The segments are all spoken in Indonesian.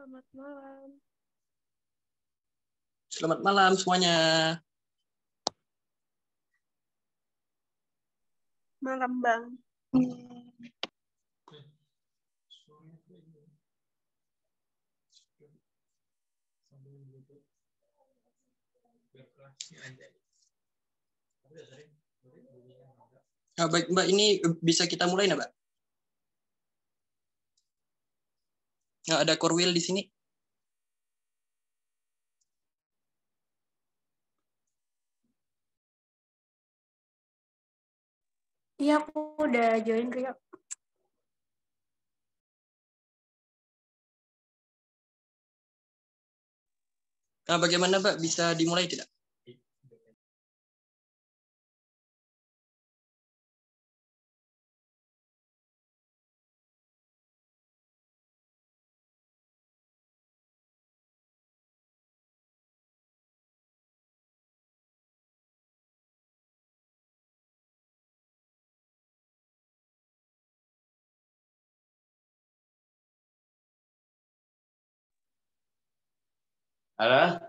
Selamat malam. Selamat malam semuanya. Malam, Bang. Nah, baik Mbak, ini bisa kita mulai nggak Mbak? Nah, ada Korwil di sini. Iya, aku udah join, Rio. Nah, bagaimana Mbak, bisa dimulai tidak? Halo?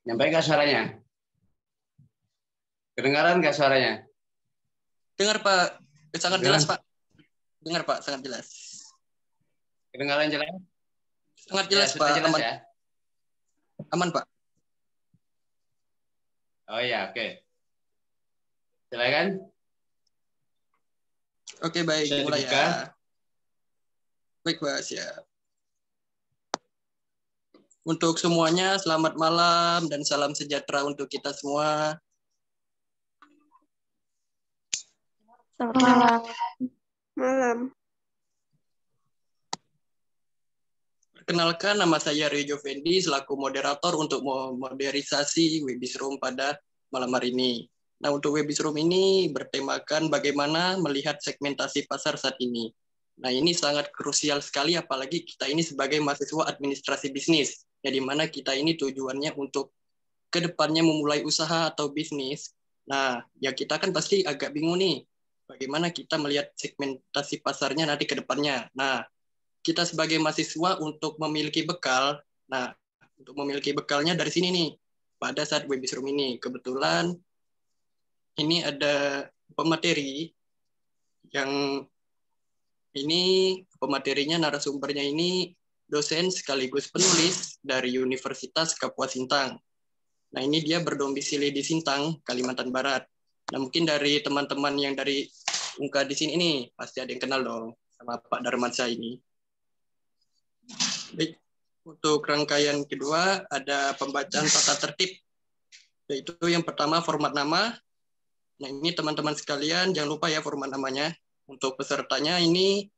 Nyampe nggak suaranya? Kedengaran nggak suaranya? Dengar Pak, sangat Kedengaran? jelas Pak. Dengar Pak, sangat jelas. Kedengaran jelas? Sangat Ya, jelas sudah Pak, jelas aman. ya? Aman Pak. Oh ya, oke. Silakan. Oke baik, Bisa mulai dibuka. ya. Baik Pak, siap. Untuk semuanya, selamat malam dan salam sejahtera untuk kita semua. Selamat malam. Malam. Perkenalkan, nama saya Rio Fendi selaku moderator untuk modernisasi Webisroom pada malam hari ini. Nah, untuk Webisroom ini bertemakan bagaimana melihat segmentasi pasar saat ini. Nah, ini sangat krusial sekali, apalagi kita ini sebagai mahasiswa administrasi bisnis, ya di mana kita ini tujuannya untuk kedepannya memulai usaha atau bisnis. Nah, ya kita kan pasti agak bingung nih, bagaimana kita melihat segmentasi pasarnya nanti ke depannya. Nah, kita sebagai mahasiswa untuk memiliki bekal, nah untuk memiliki bekalnya dari sini nih, pada saat Webisroom ini. Kebetulan ini ada pemateri yang ini pematerinya narasumbernya ini dosen sekaligus penulis dari Universitas Kapuas Sintang. Nah ini dia berdomisili di Sintang, Kalimantan Barat. Nah mungkin dari teman-teman yang dari UNKA di sini ini pasti ada yang kenal dong sama Pak Darmansyah ini. Baik, untuk rangkaian kedua ada pembacaan tata tertib, yaitu yang pertama format nama. Nah ini teman-teman sekalian jangan lupa ya format namanya. Untuk pesertanya ini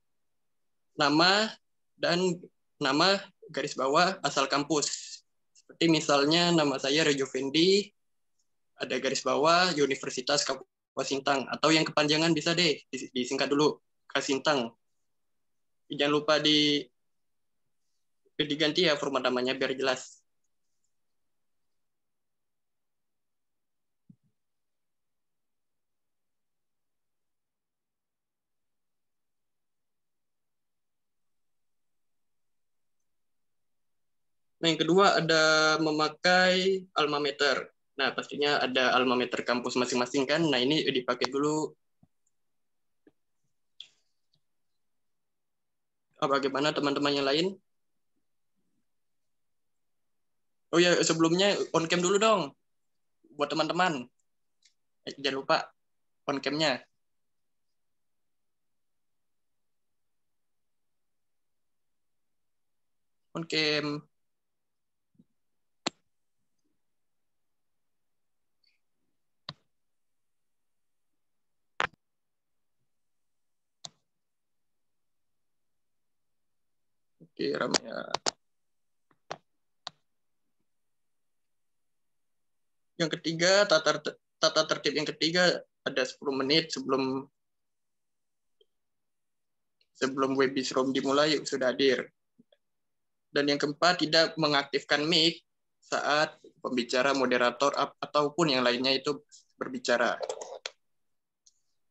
nama dan nama garis bawah asal kampus. Seperti misalnya nama saya Rejo Fendi, ada garis bawah Universitas Kapuas Sintang, atau yang kepanjangan bisa deh disingkat dulu Kasintang. Jangan lupa diganti ya format namanya biar jelas. Nah, yang kedua ada memakai alma mater. Nah, pastinya ada alma mater kampus masing-masing kan. Nah, ini dipakai dulu. Bagaimana teman-teman yang lain? Oh ya, sebelumnya on cam dulu dong. Buat teman-teman. Jangan lupa on cam-nya. On cam. Oke, Ramya. Yang ketiga, tata tertib yang ketiga ada 10 menit sebelum Webisroom dimulai sudah hadir. Dan yang keempat, tidak mengaktifkan mic saat pembicara, moderator, ataupun yang lainnya itu berbicara.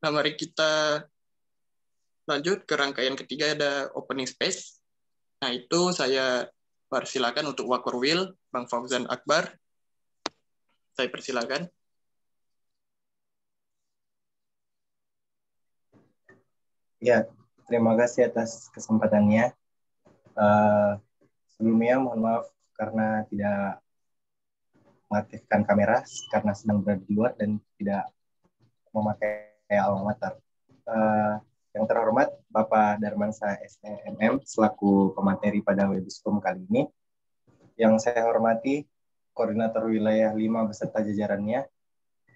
Nah, mari kita lanjut ke rangkaian ketiga, ada opening space. Nah, itu saya persilakan untuk Wakorwil, Bang Fauzan Akbar. Saya persilakan. Ya, terima kasih atas kesempatannya. Sebelumnya mohon maaf karena tidak mengaktifkan kamera karena sedang berada di luar dan tidak memakai alma mater. Yang terhormat Bapak Darmansa SEMM selaku pemateri pada Webisroom kali ini. Yang saya hormati Koordinator Wilayah 5 beserta jajarannya.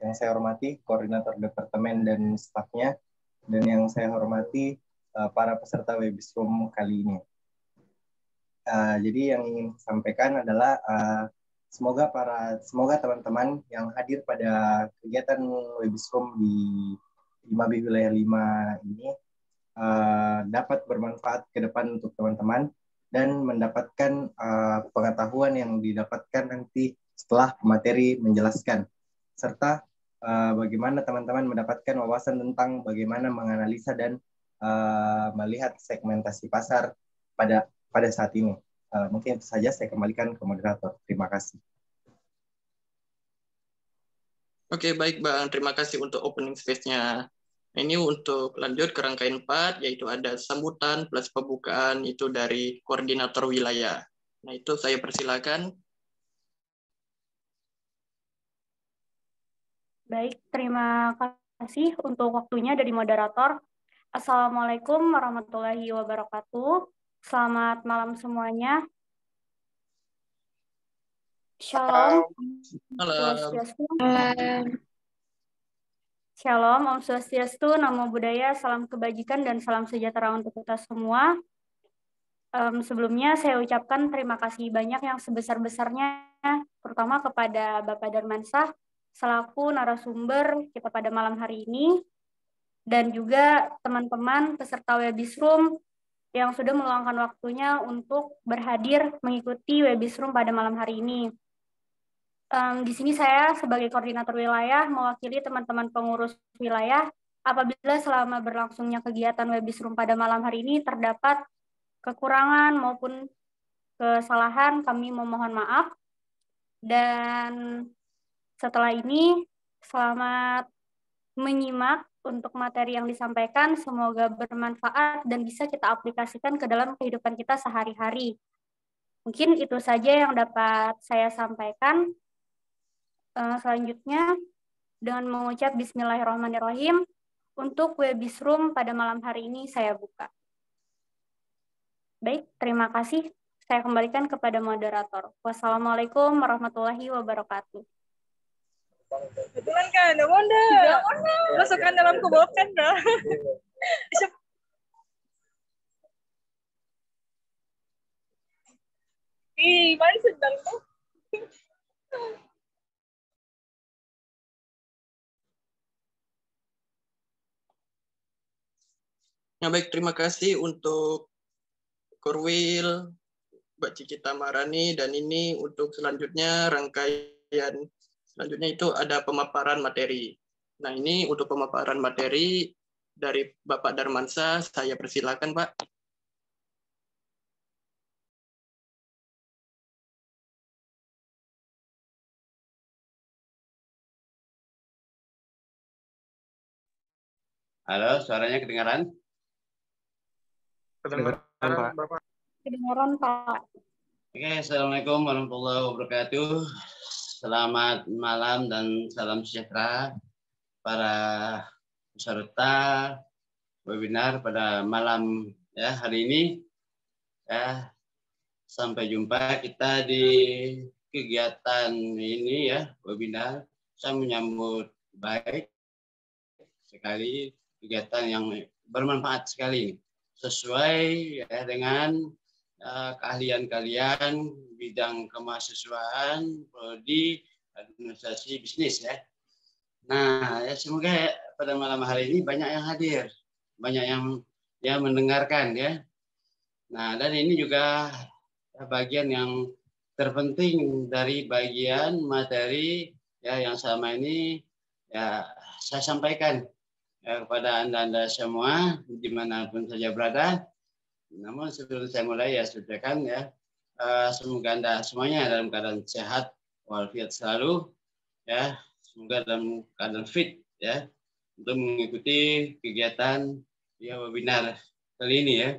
Yang saya hormati Koordinator Departemen dan stafnya. Dan yang saya hormati para peserta Webisroom kali ini. Jadi yang ingin saya sampaikan adalah semoga teman-teman yang hadir pada kegiatan Webisroom di 5B Wilayah 5 ini dapat bermanfaat ke depan untuk teman-teman dan mendapatkan pengetahuan yang didapatkan nanti setelah pemateri menjelaskan, serta bagaimana teman-teman mendapatkan wawasan tentang bagaimana menganalisa dan melihat segmentasi pasar pada saat ini. Mungkin itu saja, saya kembalikan ke moderator. Terima kasih. Oke, baik Bang. Terima kasih untuk opening space-nya. Ini untuk lanjut ke rangkaian 4, yaitu ada sambutan plus pembukaan itu dari koordinator wilayah. Nah, itu saya persilakan. Baik, terima kasih untuk waktunya dari moderator. Assalamualaikum warahmatullahi wabarakatuh. Selamat malam semuanya. Shalom. Shalom, Om Swastiastu, Namo Buddhaya, salam kebajikan dan salam sejahtera untuk kita semua. Sebelumnya saya ucapkan terima kasih banyak yang sebesar-besarnya, terutama kepada Bapak Darmansyah selaku narasumber kita pada malam hari ini, dan juga teman-teman peserta Webisroom yang sudah meluangkan waktunya untuk berhadir mengikuti Webisroom pada malam hari ini. Di sini saya sebagai koordinator wilayah mewakili teman-teman pengurus wilayah apabila selama berlangsungnya kegiatan Webisroom pada malam hari ini terdapat kekurangan maupun kesalahan, kami memohon maaf. Dan setelah ini selamat menyimak untuk materi yang disampaikan, semoga bermanfaat dan bisa kita aplikasikan ke dalam kehidupan kita sehari-hari. Mungkin itu saja yang dapat saya sampaikan. Selanjutnya, dengan mengucap Bismillahirrahmanirrahim, untuk Webisroom pada malam hari ini saya buka. Baik, terima kasih. Saya kembalikan kepada moderator. Wassalamualaikum warahmatullahi wabarakatuh. Betulan kan, Wanda. Masukkan dalam kubokan dah. Ih, mana sedang tuh? Nah, baik, terima kasih untuk Korwil, Mbak Cici Tamarani, dan ini untuk selanjutnya rangkaian selanjutnya itu ada pemaparan materi. Nah, ini untuk pemaparan materi dari Bapak Darmansyah, saya persilakan, Pak. Halo, suaranya kedengaran? Kedengaran, Bapak. Kedengaran, Pak. Oke, Assalamualaikum warahmatullahi wabarakatuh. Selamat malam dan salam sejahtera para peserta webinar pada malam ya hari ini. Ya, sampai jumpa kita di kegiatan ini ya, webinar. Saya menyambut baik sekali kegiatan yang bermanfaat sekali sesuai ya, dengan keahlian kalian bidang kemahasiswaan, prodi administrasi bisnis ya. Nah, ya semoga pada malam hari ini banyak yang hadir, banyak yang mendengarkan ya. Nah, dan ini juga bagian yang terpenting dari bagian materi ya yang selama ini ya saya sampaikan ya, kepada anda semua dimanapun saja berada. Namun sebelum saya mulai ya sampaikan ya, semoga anda semuanya dalam keadaan sehat walafiat selalu ya, semoga dalam keadaan fit ya untuk mengikuti kegiatan ya webinar kali ini ya.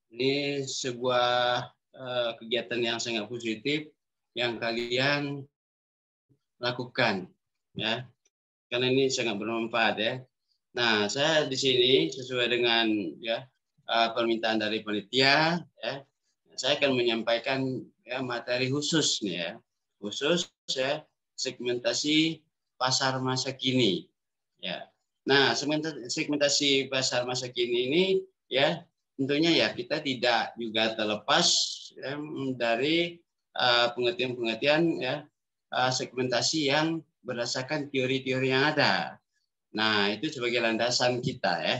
Ini sebuah kegiatan yang sangat positif yang kalian lakukan ya, karena ini sangat bermanfaat ya. Nah, saya di sini sesuai dengan ya permintaan dari panitia ya, saya akan menyampaikan ya materi khusus nih ya, khusus ya segmentasi pasar masa kini ya. Nah, segmentasi pasar masa kini ini ya tentunya ya kita tidak juga terlepas ya, dari pengertian-pengertian ya segmentasi yang berdasarkan teori-teori yang ada. Nah, itu sebagai landasan kita ya.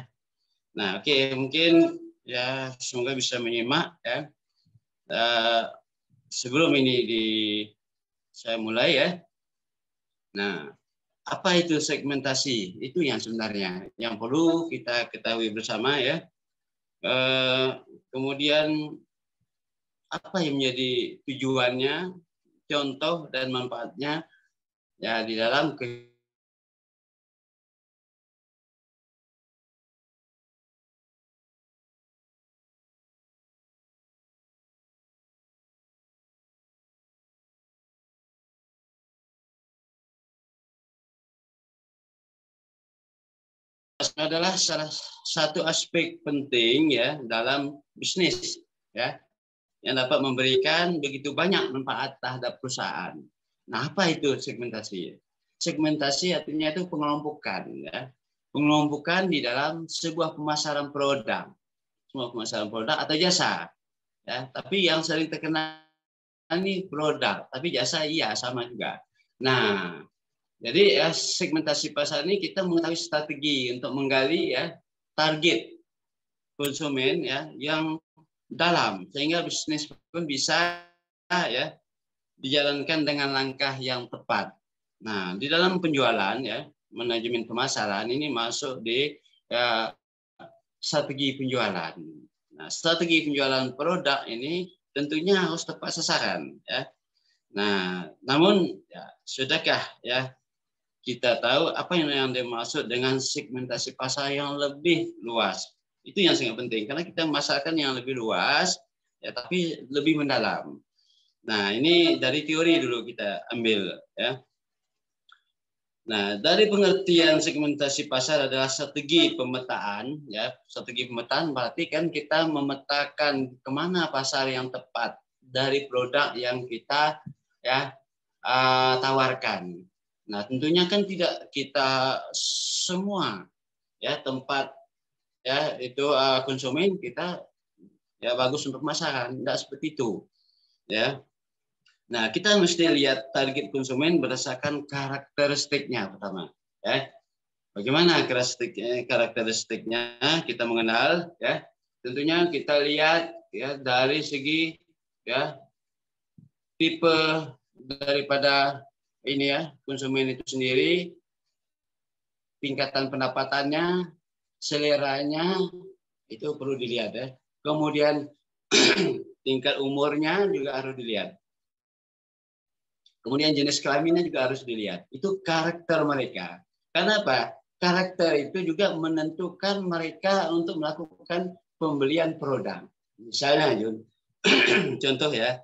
Nah, oke, mungkin ya semoga bisa menyimak ya. Sebelum ini saya mulai ya. Nah, apa itu segmentasi? Itu yang sebenarnya yang perlu kita ketahui bersama ya. Kemudian apa yang menjadi tujuannya, contoh dan manfaatnya ya di dalam adalah salah satu aspek penting ya dalam bisnis ya yang dapat memberikan begitu banyak manfaat terhadap perusahaan. Nah, apa itu segmentasi? Segmentasi artinya itu pengelompokan ya. Pengelompokan di dalam sebuah pemasaran produk. Semua pemasaran produk atau jasa. Ya, tapi yang sering terkenal ini produk, tapi jasa iya sama juga. Nah, jadi ya, segmentasi pasar ini kita mengetahui strategi untuk menggali ya target konsumen ya yang dalam sehingga bisnis pun bisa ya dijalankan dengan langkah yang tepat. Nah, di dalam penjualan ya manajemen pemasaran ini masuk di ya, strategi penjualan. Nah, strategi penjualan produk ini tentunya harus tepat sasaran ya. Nah, namun ya, sudahkah ya kita tahu apa yang dimaksud dengan segmentasi pasar yang lebih luas. Itu yang sangat penting karena kita memasarkan yang lebih luas ya tapi lebih mendalam. Nah, ini dari teori dulu kita ambil ya. Nah, dari pengertian segmentasi pasar adalah strategi pemetaan ya. Strategi pemetaan berarti kan kita memetakan kemana pasar yang tepat dari produk yang kita ya tawarkan. Nah, tentunya kan tidak kita semua ya tempat ya itu konsumen kita ya bagus untuk pemasaran, tidak seperti itu. Ya. Nah, kita mesti lihat target konsumen berdasarkan karakteristiknya pertama, ya. Bagaimana karakteristiknya kita mengenal ya. Tentunya kita lihat ya dari segi ya tipe daripada ini ya konsumen itu sendiri, tingkatan pendapatannya, seleranya itu perlu dilihat ya. Kemudian tingkat umurnya juga harus dilihat. Kemudian jenis kelaminnya juga harus dilihat. Itu karakter mereka. Karena apa? Karakter itu juga menentukan mereka untuk melakukan pembelian produk. Misalnya Jun, contoh ya.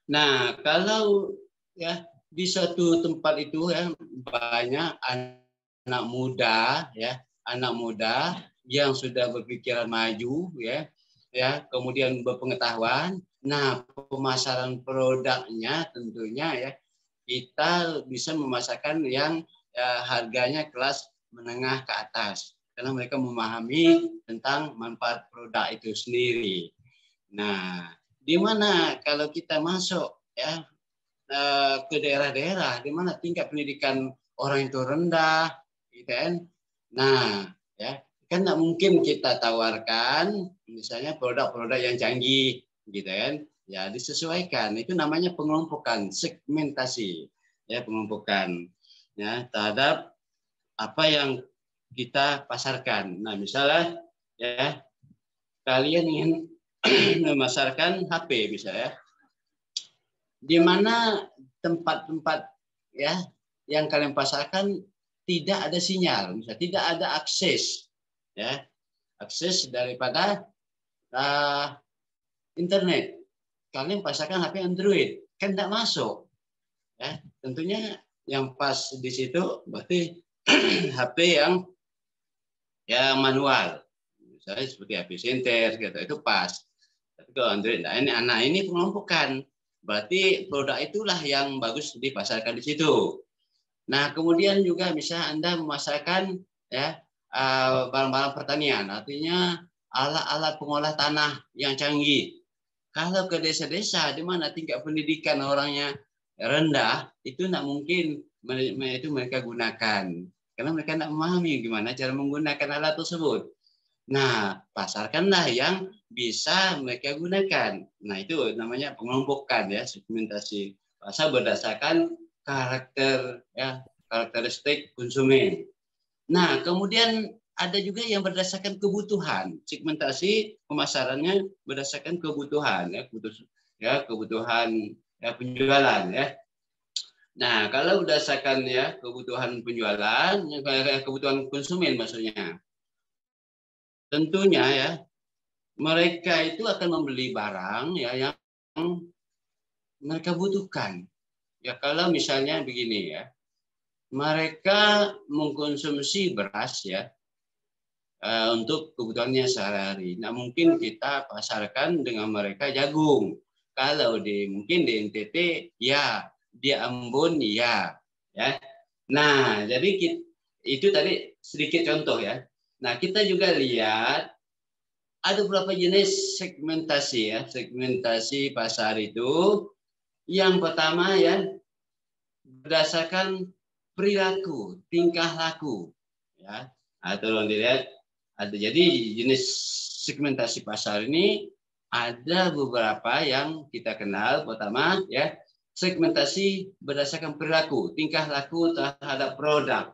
Nah, kalau ya di suatu tempat itu ya banyak anak muda yang sudah berpikiran maju ya kemudian berpengetahuan. Nah, pemasaran produknya tentunya ya kita bisa memasarkan yang harganya kelas menengah ke atas karena mereka memahami tentang manfaat produk itu sendiri. Nah, di mana kalau kita masuk ya ke daerah-daerah di mana tingkat pendidikan orang itu rendah, gitu kan? Nah, ya kan nggak mungkin kita tawarkan misalnya produk-produk yang canggih, gitu kan? Ya disesuaikan. Itu namanya pengelompokan, segmentasi, ya pengelompokan, ya terhadap apa yang kita pasarkan. Nah, misalnya ya kalian ingin memasarkan HP misalnya, di mana tempat-tempat ya yang kalian pasarkan tidak ada sinyal, misalnya tidak ada akses, ya akses daripada internet. Kalian pasarkan HP Android, kan tidak masuk, ya tentunya yang pas di situ berarti HP yang manual, misalnya seperti HP Center, gitu, itu pas. Tapi kalau Android, nah ini pengelompokan. Berarti produk itulah yang bagus dipasarkan di situ. Nah, kemudian juga bisa Anda memasarkan ya barang-barang pertanian, artinya alat-alat pengolah tanah yang canggih. Kalau ke desa-desa di mana tingkat pendidikan orangnya rendah, itu tidak mungkin itu mereka gunakan. Karena mereka tidak memahami gimana cara menggunakan alat tersebut. Nah, pasarkanlah yang bisa mereka gunakan. Nah, itu namanya pengelompokan ya, segmentasi pasar berdasarkan karakteristik konsumen. Nah, kemudian ada juga yang berdasarkan kebutuhan. Segmentasi pemasarannya berdasarkan kebutuhan kebutuhan penjualan ya. Nah, kalau berdasarkan kebutuhan penjualan, kebutuhan konsumen maksudnya. Tentunya ya mereka itu akan membeli barang yang mereka butuhkan. Ya kalau misalnya begini ya, mereka mengkonsumsi beras ya untuk kebutuhannya sehari-hari. Nah mungkin kita pasarkan dengan mereka jagung. Kalau mungkin di NTT ya, di Ambon ya. Nah jadi itu tadi sedikit contoh ya. Nah, kita juga lihat ada beberapa jenis segmentasi pasar itu. Yang pertama ya berdasarkan perilaku, tingkah laku, ya. Atau dilihat ada jadi jenis segmentasi pasar ini ada beberapa yang kita kenal. Pertama ya segmentasi berdasarkan perilaku, tingkah laku terhadap produk.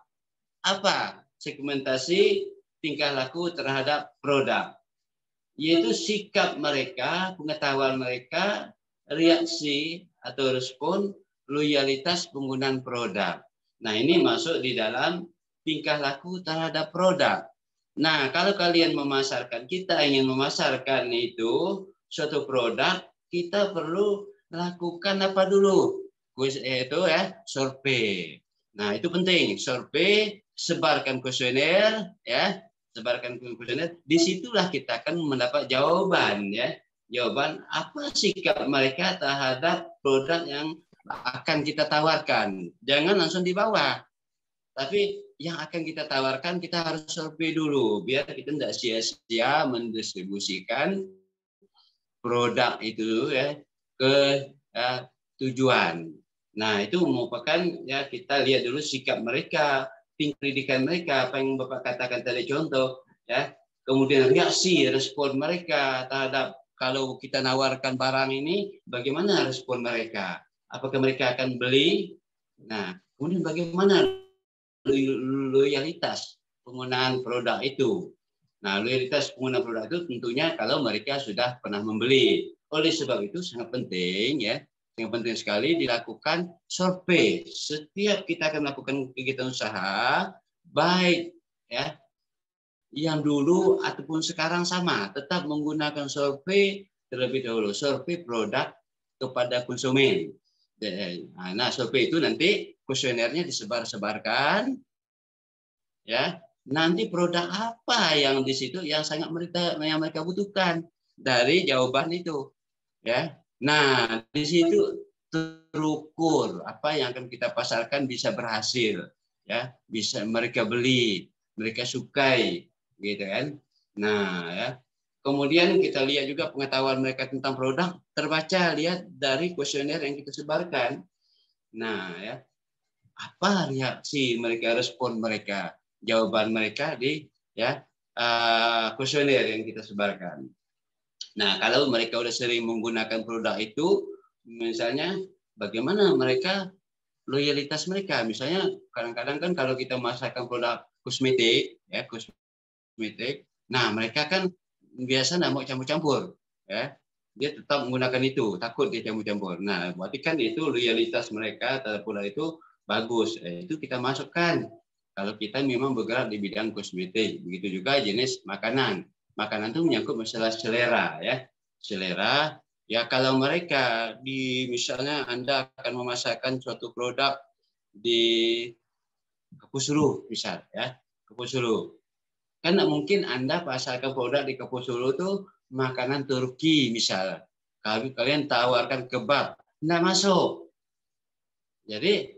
Apa segmentasi tingkah laku terhadap produk? Yaitu sikap mereka, pengetahuan mereka, reaksi atau respon, loyalitas penggunaan produk. Nah, ini masuk di dalam tingkah laku terhadap produk. Nah, kalau kalian kita ingin memasarkan itu suatu produk, kita perlu lakukan apa dulu? Itu survei. Nah, itu penting. Survei, sebarkan kuesioner, sebarkan kuesioner. Disitulah kita akan mendapat jawaban, jawaban apa sikap mereka terhadap produk yang akan kita tawarkan. Jangan langsung dibawa, tapi yang akan kita tawarkan kita harus survei dulu, biar kita tidak sia-sia mendistribusikan produk itu ke tujuan. Nah, itu merupakan kita lihat dulu sikap mereka, tingkat pendidikan mereka, apa yang Bapak katakan tadi contoh, kemudian reaksi, respon mereka terhadap kalau kita nawarkan barang ini, bagaimana respon mereka? Apakah mereka akan beli? Nah, kemudian bagaimana loyalitas penggunaan produk itu? Nah, loyalitas penggunaan produk itu tentunya kalau mereka sudah pernah membeli. Oleh sebab itu sangat penting yang penting sekali dilakukan survei. Setiap kita akan melakukan kegiatan usaha, baik yang dulu ataupun sekarang sama, tetap menggunakan survei terlebih dahulu, survei produk kepada konsumen. Nah, survei itu nanti kuesionernya disebar-sebarkan, nanti produk apa yang di situ yang sangat mereka butuhkan dari jawaban itu, Nah, di situ terukur apa yang akan kita pasarkan bisa berhasil, bisa mereka beli, mereka sukai, gitu kan. Nah, Kemudian kita lihat juga pengetahuan mereka tentang produk terbaca lihat dari kuesioner yang kita sebarkan. Nah, ya, apa reaksi mereka, respon mereka, jawaban mereka di ya kuesioner yang kita sebarkan. Nah, kalau mereka udah sering menggunakan produk itu, misalnya bagaimana mereka loyalitas mereka, misalnya kadang-kadang kan kalau kita memasarkan produk kosmetik, ya kosmetik, nah mereka kan biasa nggak mau campur-campur, ya dia tetap menggunakan itu, takut dia campur-campur. Nah, berarti kan itu loyalitas mereka terhadap produk itu bagus, itu kita masukkan. Kalau kita memang bergerak di bidang kosmetik, begitu juga jenis makanan. Makanan itu menyangkut masalah selera, ya selera. Ya kalau mereka misalnya Anda akan memasarkan suatu produk di Kapusulu, misal, ya Kapusulu. Kan nggak mungkin Anda pasarkan produk di Kapusulu itu makanan Turki misal. Kalian tawarkan kebab, nggak masuk. Jadi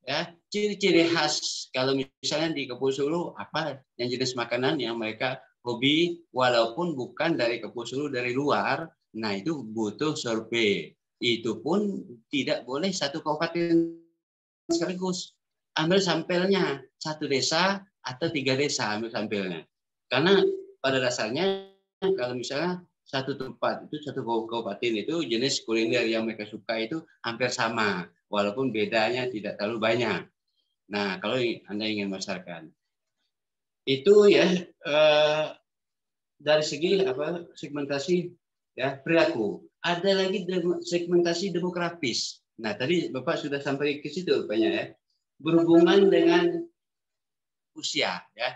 ya ciri-ciri khas kalau misalnya di Kapusulu apa yang jenis makanan yang mereka hobi walaupun bukan dari Kapusulu dari luar, nah itu butuh survei. Itu pun tidak boleh satu kabupaten sekaligus. Ambil sampelnya satu desa atau 3 desa ambil sampelnya. Karena pada dasarnya kalau misalnya satu tempat itu satu kabupaten itu jenis kuliner yang mereka suka itu hampir sama walaupun bedanya tidak terlalu banyak. Nah kalau Anda ingin memasarkan itu ya dari segi apa segmentasi ya perilaku. Ada lagi segmentasi demografis. Nah tadi Bapak sudah sampai ke situ rupanya ya, berhubungan dengan usia ya.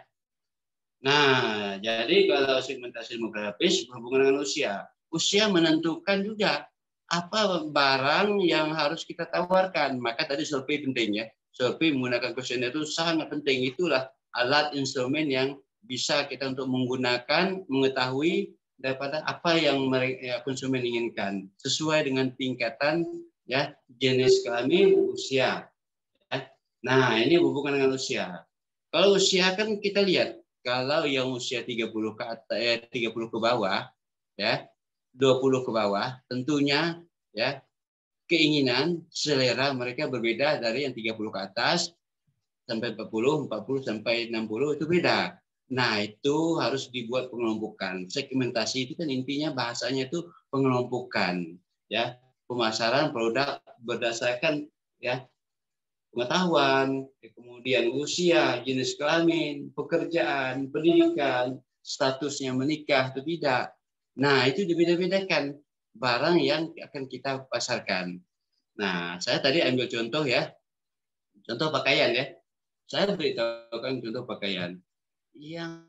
Nah, jadi kalau segmentasi demografis berhubungan dengan usia. Usia menentukan juga apa barang yang harus kita tawarkan. Maka tadi survei penting ya. Survei menggunakan kuesioner itu sangat penting. Itulah alat instrumen yang bisa kita untuk menggunakan, mengetahui daripada apa yang mereka konsumen inginkan sesuai dengan tingkatan ya jenis kelamin usia. Nah, ini hubungan dengan usia. Kalau usia kan kita lihat kalau yang usia 30 ke atas 30 ke bawah ya 20 ke bawah tentunya ya keinginan selera mereka berbeda dari yang 30 ke atas sampai 40 sampai 60 itu beda. Nah, itu harus dibuat pengelompokan. Segmentasi itu kan intinya bahasanya itu pengelompokan ya, pemasaran produk berdasarkan ya pengetahuan, kemudian usia, jenis kelamin, pekerjaan, pendidikan, statusnya menikah atau tidak. Nah, itu dibeda-bedakan barang yang akan kita pasarkan. Nah, saya tadi ambil contoh ya, contoh pakaian ya. Saya beritahukan contoh pakaian. Yang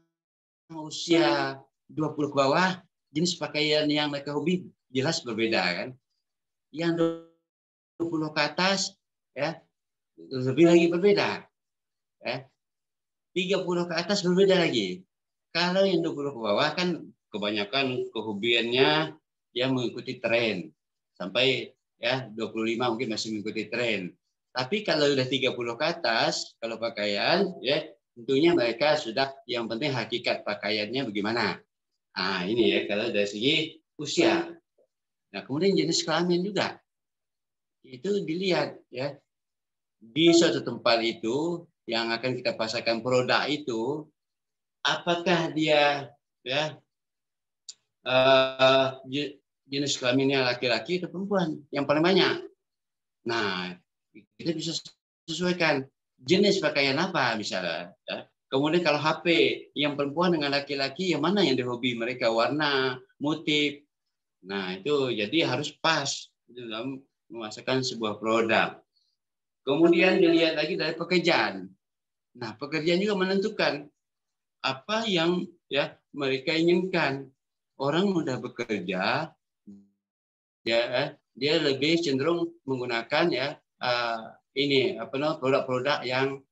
usia 20 ke bawah, jenis pakaian yang mereka hobi jelas berbeda kan. Yang 20 ke atas, ya lebih lagi berbeda. 30 ke atas berbeda lagi. Kalau yang 20 ke bawah kan kebanyakan kehobiannya yang mengikuti tren. Sampai ya 25 mungkin masih mengikuti tren. Tapi kalau udah 30 ke atas, kalau pakaian ya tentunya mereka sudah yang penting hakikat pakaiannya bagaimana. Nah, ini ya kalau dari segi usia. Nah, kemudian jenis kelamin juga. Itu dilihat ya. Di suatu tempat itu yang akan kita pasarkan produk itu apakah dia ya jenis kelaminnya laki-laki atau perempuan yang paling banyak. Nah, kita bisa sesuaikan jenis pakaian apa misalnya. Ya. Kemudian kalau HP yang perempuan dengan laki-laki yang mana yang dihobi mereka, warna, motif. Nah, itu jadi harus pas dalam memasarkan sebuah produk. Kemudian dilihat lagi dari pekerjaan. Nah, pekerjaan juga menentukan apa yang ya mereka inginkan. Orang mudah bekerja, dia lebih cenderung menggunakan ya ini apa namanya produk-produk yang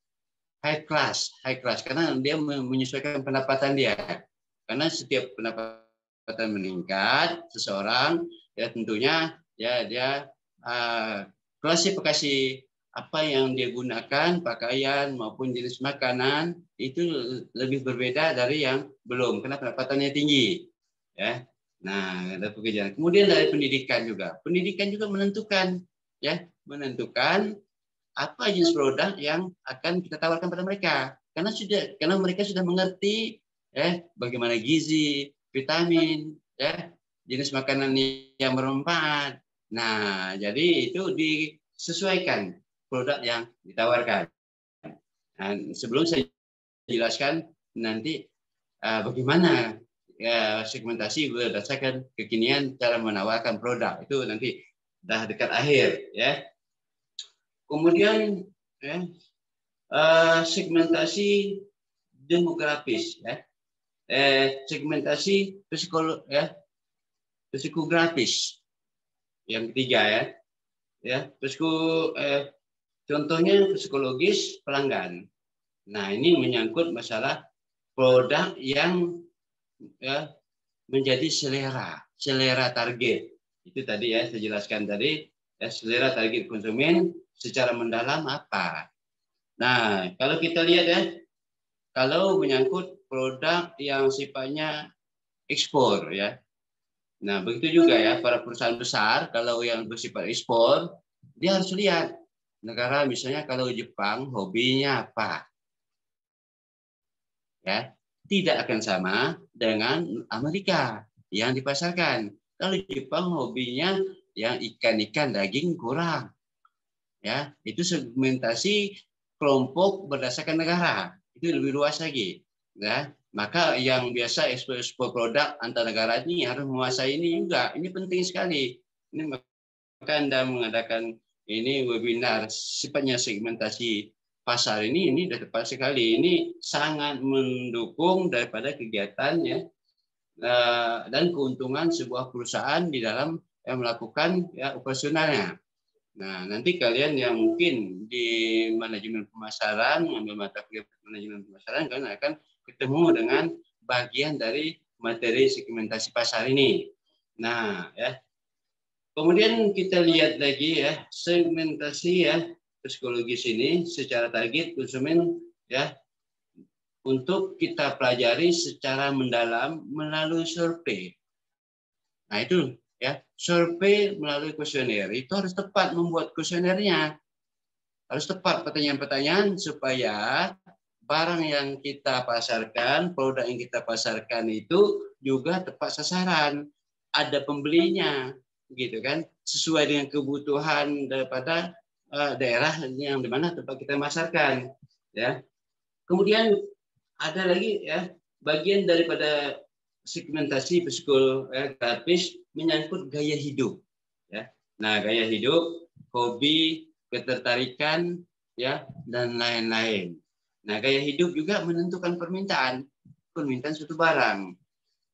high class karena dia menyesuaikan pendapatan dia. Karena setiap pendapatan meningkat seseorang ya tentunya ya dia klasifikasi apa yang dia gunakan, pakaian maupun jenis makanan itu lebih berbeda dari yang belum, karena pendapatannya tinggi. ya. Nah, ada pekerjaan. Kemudian dari pendidikan juga. Pendidikan juga menentukan, ya, menentukan apa jenis produk yang akan kita tawarkan pada mereka. Karena mereka sudah mengerti, bagaimana gizi, vitamin, ya, jenis makanan yang bermanfaat. Nah, jadi itu disesuaikan produk yang ditawarkan. Nah, sebelum saya jelaskan nanti bagaimana segmentasi berdasarkan kekinian cara menawarkan produk, itu nanti dah dekat akhir, ya. Kemudian segmentasi demografis, ya. Segmentasi psikografis yang ketiga, ya. Contohnya psikologis pelanggan. Nah, ini menyangkut masalah produk yang menjadi selera target. Itu tadi ya, saya jelaskan tadi, selera target konsumen secara mendalam apa. Nah, kalau kita lihat ya, kalau menyangkut produk yang sifatnya ekspor ya. Nah, begitu juga ya, para perusahaan besar kalau yang bersifat ekspor, dia harus lihat negara, misalnya kalau Jepang hobinya apa. Ya, tidak akan sama dengan Amerika yang dipasarkan. Kalau Jepang hobinya yang ikan-ikan daging kurang. Ya, itu segmentasi kelompok berdasarkan negara. Itu lebih luas lagi. Ya, maka yang biasa ekspor produk antar negara ini harus menguasai ini juga. Ini penting sekali. Ini maka Anda mengadakan ini webinar sifatnya segmentasi pasar ini sudah tepat sekali. Ini sangat mendukung daripada kegiatannya dan keuntungan sebuah perusahaan di dalam melakukan operasionalnya. Nah, nanti kalian yang mungkin di manajemen pemasaran, mengambil mata kuliah manajemen pemasaran, kalian akan ketemu dengan bagian dari materi segmentasi pasar ini. Nah, ya. Kemudian kita lihat lagi ya, segmentasi psikologis ini secara target konsumen ya, untuk kita pelajari secara mendalam melalui survei. Nah, itu ya, survei melalui kuesioner itu harus tepat membuat kuesionernya. Harus tepat pertanyaan-pertanyaan supaya barang yang kita pasarkan, produk yang kita pasarkan itu juga tepat sasaran. Ada pembelinya, gitu kan, sesuai dengan kebutuhan daripada daerah yang dimana tempat kita masarkan, ya. Kemudian ada lagi ya, bagian daripada segmentasi psikologis menyangkut gaya hidup, ya. Nah, gaya hidup, hobi, ketertarikan, ya, dan lain-lain. Nah, gaya hidup juga menentukan permintaan suatu barang.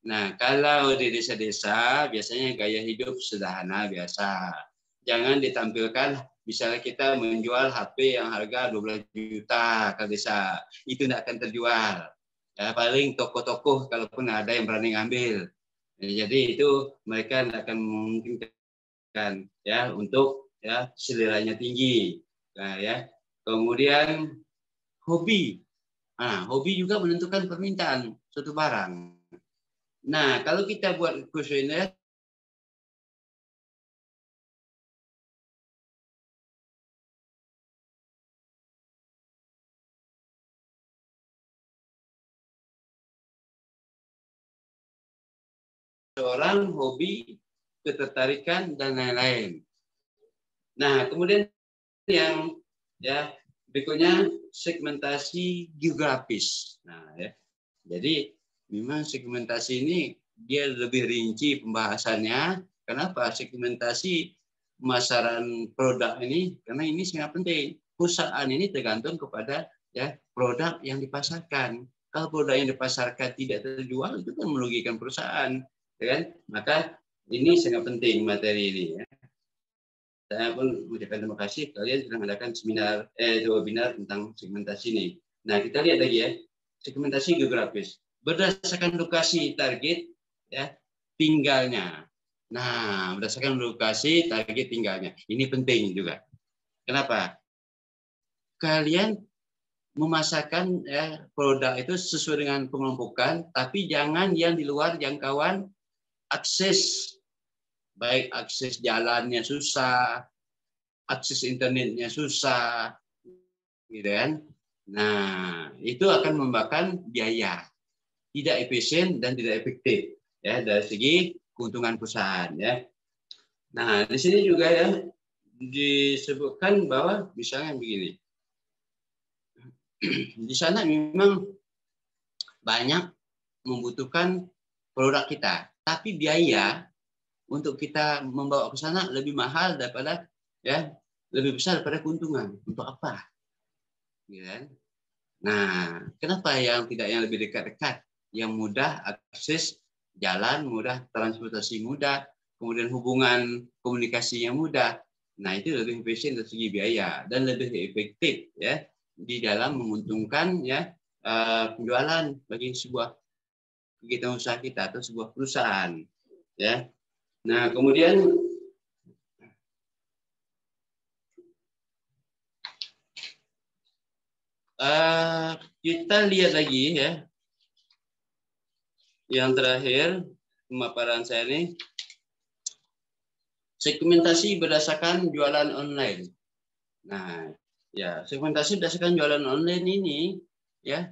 Nah, kalau di desa-desa biasanya gaya hidup sederhana biasa. Jangan ditampilkan misalnya kita menjual HP yang harga 12 juta ke desa. Itu tidak akan terjual. Ya, paling toko-toko kalaupun ada yang berani ngambil. Jadi itu mereka tidak akan memungkinkan ya untuk ya seleranya tinggi. Nah, ya. Kemudian hobi. Nah, hobi juga menentukan permintaan suatu barang. Nah, kalau kita buat kuesioner, seorang hobi, ketertarikan, dan lain-lain. Nah, kemudian yang ya berikutnya segmentasi geografis. Nah, ya. Jadi memang segmentasi ini dia lebih rinci pembahasannya. Kenapa segmentasi pemasaran produk ini? Karena ini sangat penting. Perusahaan ini tergantung kepada ya produk yang dipasarkan. Kalau produk yang dipasarkan tidak terjual, itu kan merugikan perusahaan, ya kan? Maka ini sangat penting materi ini. Ya. Saya pun mengucapkan terima kasih kalian sudah mengadakan seminar webinar tentang segmentasi ini. Nah, kita lihat lagi ya, segmentasi geografis berdasarkan lokasi target ya tinggalnya. Nah, berdasarkan lokasi target tinggalnya. Ini penting juga. Kenapa? Kalian memasarkan produk itu sesuai dengan pengelompokan, tapi jangan yang di luar jangkauan akses, baik akses jalannya susah, akses internetnya susah, gitu kan? Nah, itu akan memakan biaya, tidak efisien dan tidak efektif ya dari segi keuntungan perusahaan ya. Nah, di sini juga ya disebutkan bahwa misalnya begini. Di sana memang banyak membutuhkan produk kita, tapi biaya untuk kita membawa ke sana lebih mahal daripada ya, lebih besar daripada keuntungan. Untuk apa? Ya. Nah, kenapa yang tidak yang lebih dekat-dekat, yang mudah akses jalan, mudah transportasi mudah, kemudian hubungan komunikasinya mudah. Nah, itu lebih efisien dari segi biaya dan lebih efektif ya di dalam menguntungkan ya penjualan bagi sebuah kegiatan usaha kita atau sebuah perusahaan ya. Nah, kemudian kita lihat lagi ya yang terakhir pemaparan saya ini, segmentasi berdasarkan jualan online. Nah, ya, segmentasi berdasarkan jualan online ini ya,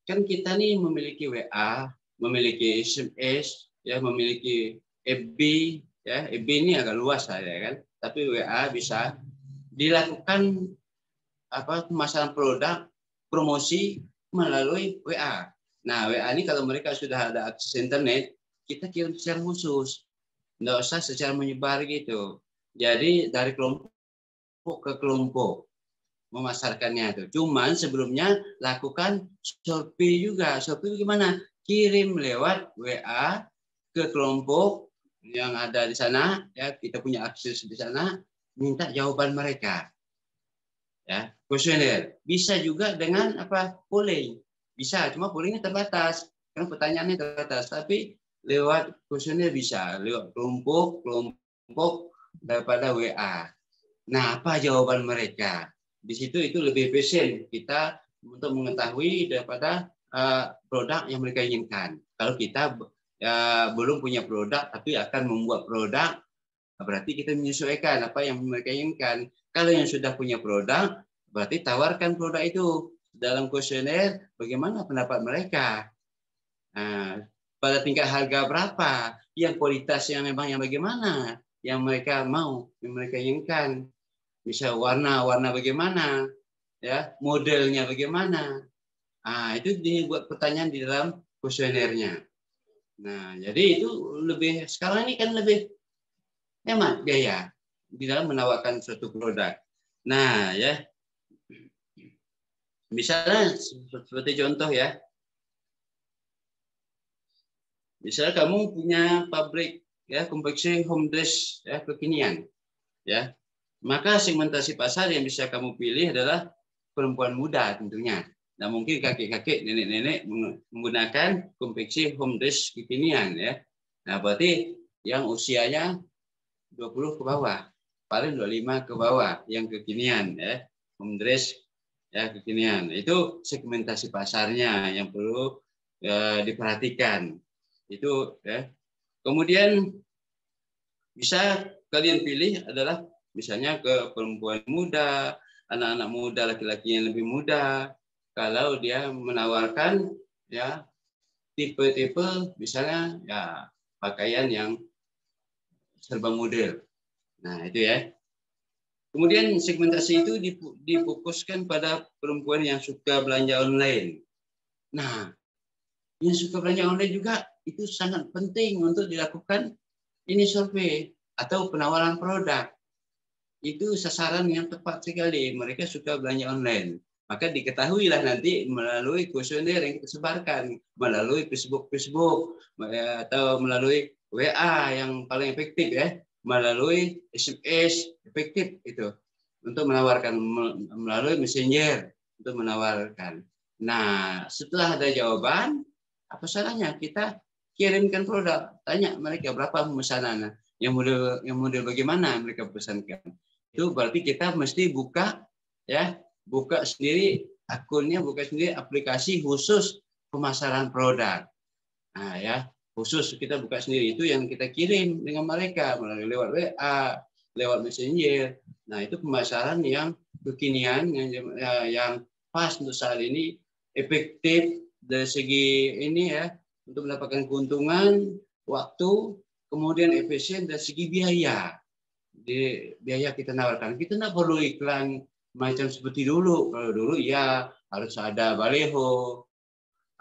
kan kita nih memiliki WA, memiliki SMS, ya, memiliki FB, ya, FB ini agak luas ya kan, tapi WA bisa dilakukan pemasaran produk, promosi melalui WA. Nah, WA ini kalau mereka sudah ada akses internet, kita kirim secara khusus, nggak usah secara menyebar gitu. Jadi dari kelompok ke kelompok memasarkannya itu. Cuman sebelumnya lakukan Shopee juga. Shopee gimana? Kirim lewat WA ke kelompok yang ada di sana, ya, kita punya akses di sana, minta jawaban mereka. Ya, kuesioner. Bisa juga dengan polling. Bisa, cuma pollingnya terbatas. Karena pertanyaannya terbatas, tapi lewat kuesioner bisa, lewat kelompok daripada WA. Nah, apa jawaban mereka? Di situ itu lebih efisien kita untuk mengetahui daripada produk yang mereka inginkan. Kalau kita belum punya produk tapi akan membuat produk, berarti kita menyesuaikan apa yang mereka inginkan. Kalau yang sudah punya produk, berarti tawarkan produk itu dalam kuesioner. Bagaimana pendapat mereka? Nah, pada tingkat harga berapa? Yang kualitas yang memang yang bagaimana? Yang mereka mau, yang mereka inginkan. Bisa warna bagaimana, ya, modelnya bagaimana. Ah, itu dibuat pertanyaan di dalam kuesionernya. Nah, jadi itu lebih, sekarang ini kan lebih hemat biaya di dalam menawarkan suatu produk. Nah, ya, misalnya seperti contoh ya, misalnya kamu punya pabrik ya, konveksi home dress ya, kekinian, ya. Maka segmentasi pasar yang bisa kamu pilih adalah perempuan muda tentunya. Nah, mungkin kakek-kakek, nenek-nenek menggunakan konveksi home dress kekinian ya. Nah, berarti yang usianya 20 ke bawah, paling 25 ke bawah yang kekinian ya. Home dress ya kekinian. Itu segmentasi pasarnya yang perlu diperhatikan. Itu ya. Kemudian bisa kalian pilih adalah misalnya ke perempuan muda, anak-anak muda, laki-laki yang lebih muda. Kalau dia menawarkan ya tipe-tipe misalnya ya pakaian yang serba model. Nah, itu ya. Kemudian segmentasi itu difokuskan pada perempuan yang suka belanja online. Nah, yang suka belanja online juga itu sangat penting untuk dilakukan ini survei atau penawaran produk. Itu sasaran yang tepat sekali. Mereka suka belanja online. Maka diketahuilah nanti melalui kuesioner yang kita sebarkan, melalui Facebook atau melalui WA yang paling efektif ya, melalui SMS efektif itu untuk menawarkan, melalui Messenger untuk menawarkan. Nah, setelah ada jawaban, apa salahnya kita kirimkan produk, tanya mereka berapa pemesanan, yang model bagaimana mereka pesankan. Itu berarti kita mesti buka sendiri akunnya, buka sendiri aplikasi khusus pemasaran produk. Nah, ya, khusus kita buka sendiri, itu yang kita kirim dengan mereka melalui lewat WA, lewat Messenger. Nah, itu pemasaran yang kekinian, yang pas untuk saat ini, efektif dari segi ini ya, untuk mendapatkan keuntungan, waktu, kemudian efisien dari segi biaya. Di biaya kita nawarkan, kita tidak perlu iklan macam seperti dulu. Kalau dulu ya harus ada baleho,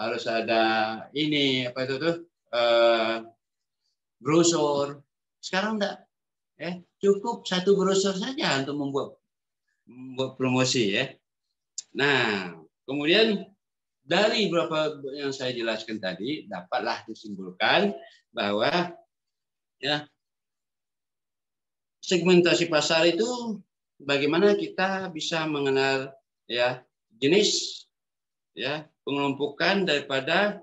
harus ada ini apa itu tuh brosur. Sekarang enggak, cukup satu brosur saja untuk membuat promosi ya. Nah, kemudian dari beberapa yang saya jelaskan tadi dapatlah disimpulkan bahwa ya segmentasi pasar itu bagaimana kita bisa mengenal ya jenis ya pengelompokan daripada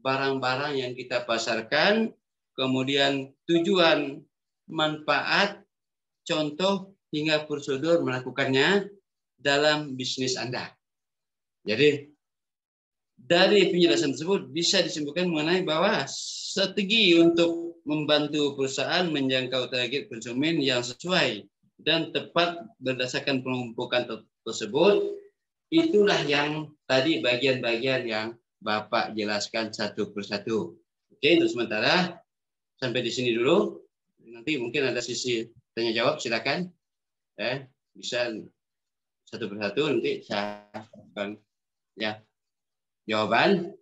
barang-barang yang kita pasarkan, kemudian tujuan, manfaat, contoh hingga prosedur melakukannya dalam bisnis Anda. Jadi dari penjelasan tersebut bisa disimpulkan mengenai bahwa strategi untuk membantu perusahaan menjangkau target konsumen yang sesuai dan tepat berdasarkan pengelompokan tersebut, itulah yang tadi bagian-bagian yang Bapak jelaskan satu persatu. Oke, untuk sementara sampai di sini dulu. Nanti mungkin ada sisi tanya jawab, silakan. Bisa satu persatu nanti saya akan ya jawaban.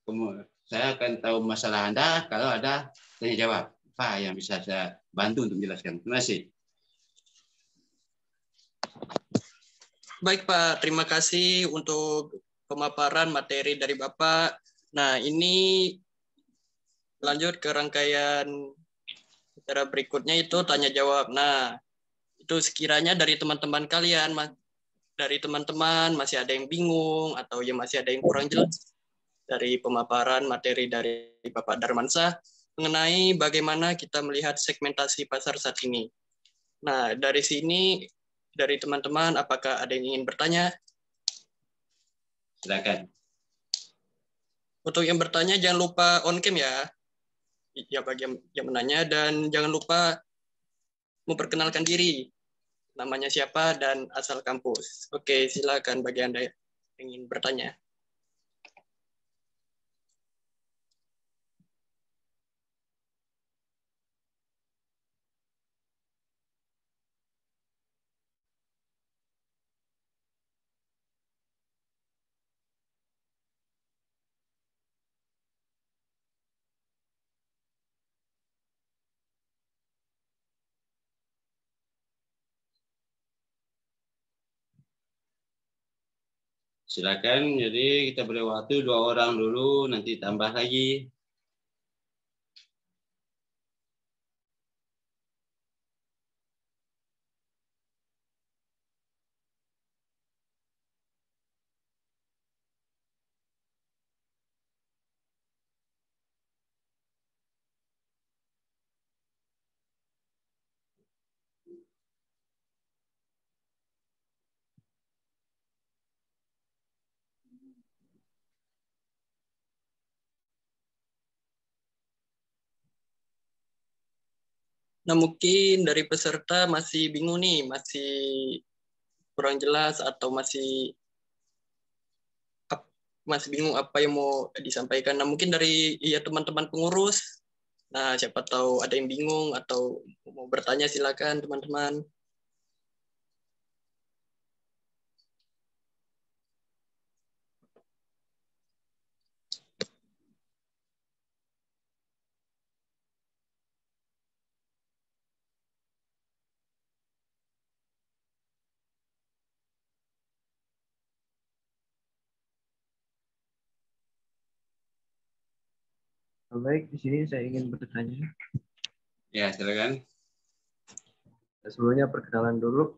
Kemudian saya akan tahu masalah Anda kalau ada tanya jawab. Apa yang bisa saya bantu untuk menjelaskan? Terima kasih. Baik Pak, terima kasih untuk pemaparan materi dari Bapak. Nah, ini lanjut ke rangkaian acara berikutnya itu tanya jawab. Nah, itu sekiranya dari teman-teman kalian, dari teman-teman masih ada yang bingung atau ya masih ada yang kurang jelas dari pemaparan materi dari Bapak Darmansyah mengenai bagaimana kita melihat segmentasi pasar saat ini. Nah, dari sini dari teman-teman apakah ada yang ingin bertanya? Silakan. Untuk yang bertanya jangan lupa on cam ya. Ya bagi yang menanya, dan jangan lupa memperkenalkan diri. Namanya siapa dan asal kampus. Oke, silakan bagi Anda yang ingin bertanya. Silakan. Jadi kita beri waktu 2 orang dulu, nanti tambah lagi. Nah, mungkin dari peserta masih bingung nih, masih kurang jelas atau masih bingung apa yang mau disampaikan. Nah, mungkin dari ya teman-teman pengurus. Nah, siapa tahu ada yang bingung atau mau bertanya, silakan teman-teman. Baik, di sini saya ingin bertanya. Ya, silakan. Sebelumnya perkenalan dulu.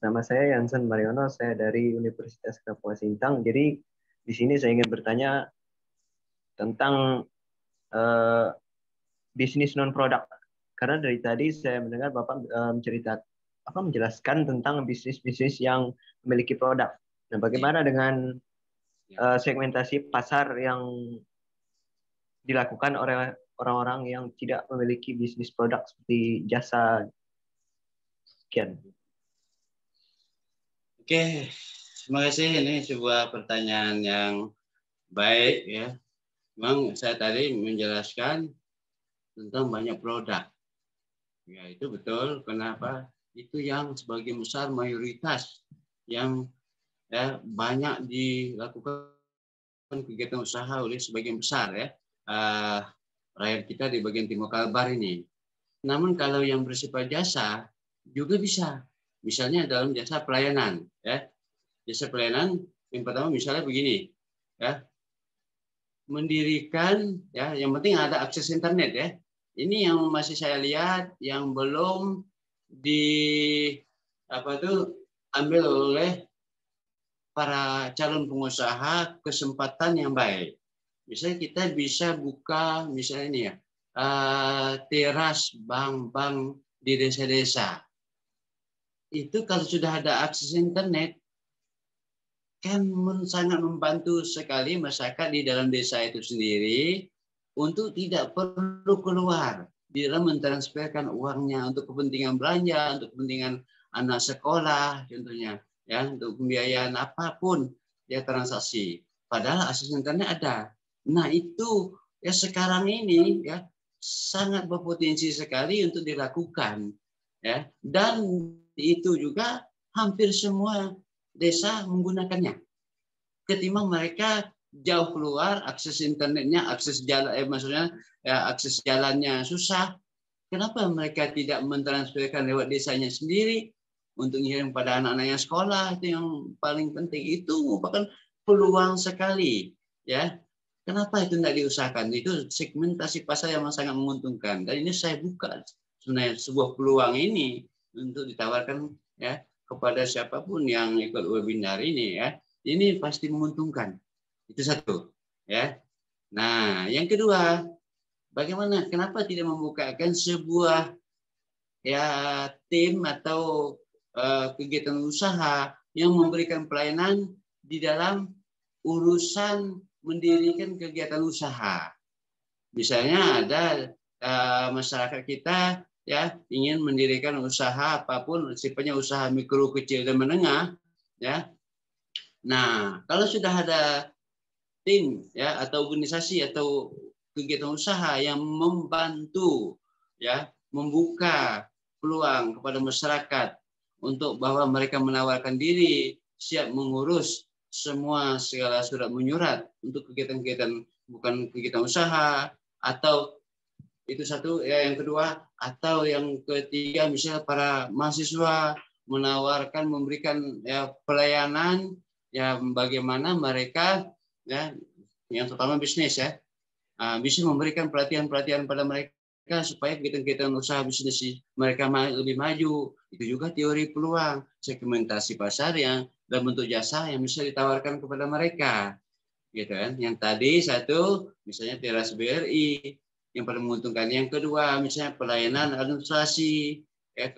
Nama saya Yansen Mariono, saya dari Universitas Kapuas Sintang. Jadi di sini saya ingin bertanya tentang bisnis non produk. Karena dari tadi saya mendengar Bapak menjelaskan tentang bisnis-bisnis yang memiliki produk. Nah, bagaimana dengan segmentasi pasar yang dilakukan oleh orang-orang yang tidak memiliki bisnis produk seperti jasa. Sekian. Oke, terima kasih. Ini sebuah pertanyaan yang baik ya. Memang saya tadi menjelaskan tentang banyak produk. Ya, itu betul. Kenapa? Itu yang sebagian besar mayoritas yang ya banyak dilakukan kegiatan usaha oleh sebagian besar ya rakyat kita di bagian Timur Kalbar ini. Namun kalau yang bersifat jasa juga bisa. Misalnya dalam jasa pelayanan ya. Jasa pelayanan yang pertama misalnya begini ya. Mendirikan ya, yang penting ada akses internet ya. Ini yang masih saya lihat yang belum ambil oleh para calon pengusaha kesempatan yang baik. Misalnya kita bisa buka misalnya ini ya, teras bank-bank di desa-desa. Itu kalau sudah ada akses internet, kan sangat membantu sekali masyarakat di dalam desa itu sendiri untuk tidak perlu keluar di dalam mentransferkan uangnya untuk kepentingan belanja, untuk kepentingan anak sekolah contohnya, ya untuk pembiayaan apapun ya transaksi. Padahal akses internet ada. Nah itu ya sekarang ini ya sangat berpotensi sekali untuk dilakukan ya, dan itu juga hampir semua desa menggunakannya. Ketimbang mereka jauh keluar, akses internetnya, akses jalan, maksudnya ya, akses jalannya susah. Kenapa mereka tidak mentransferkan lewat desanya sendiri untuk ngirim pada anak-anaknya sekolah? Itu yang paling penting. Itu merupakan peluang sekali, ya. Kenapa itu tidak diusahakan? Itu segmentasi pasar yang sangat menguntungkan. Dan ini saya buka sebenarnya sebuah peluang ini untuk ditawarkan ya kepada siapapun yang ikut webinar ini ya. Ini pasti menguntungkan. Itu satu, ya. Nah, yang kedua, bagaimana? Kenapa tidak membukakan sebuah ya tim atau kegiatan usaha yang memberikan pelayanan di dalam urusan mendirikan kegiatan usaha. Misalnya ada masyarakat kita ya ingin mendirikan usaha apapun, sifatnya usaha mikro, kecil dan menengah, ya. Nah, kalau sudah ada tim ya atau organisasi atau kegiatan usaha yang membantu ya membuka peluang kepada masyarakat untuk bahwa mereka menawarkan diri siap mengurus semua segala surat menyurat untuk kegiatan-kegiatan bukan kegiatan usaha, atau itu satu ya, yang kedua, atau yang ketiga misalnya para mahasiswa menawarkan memberikan ya pelayanan ya bagaimana mereka ya yang terutama bisnis ya bisa memberikan pelatihan-pelatihan pada mereka supaya kegiatan-kegiatan usaha bisnis mereka lebih maju. Itu juga teori peluang segmentasi pasar yang dalam bentuk jasa yang bisa ditawarkan kepada mereka, gitu kan. Yang tadi satu misalnya teras BRI yang paling menguntungkan, yang kedua misalnya pelayanan administrasi ya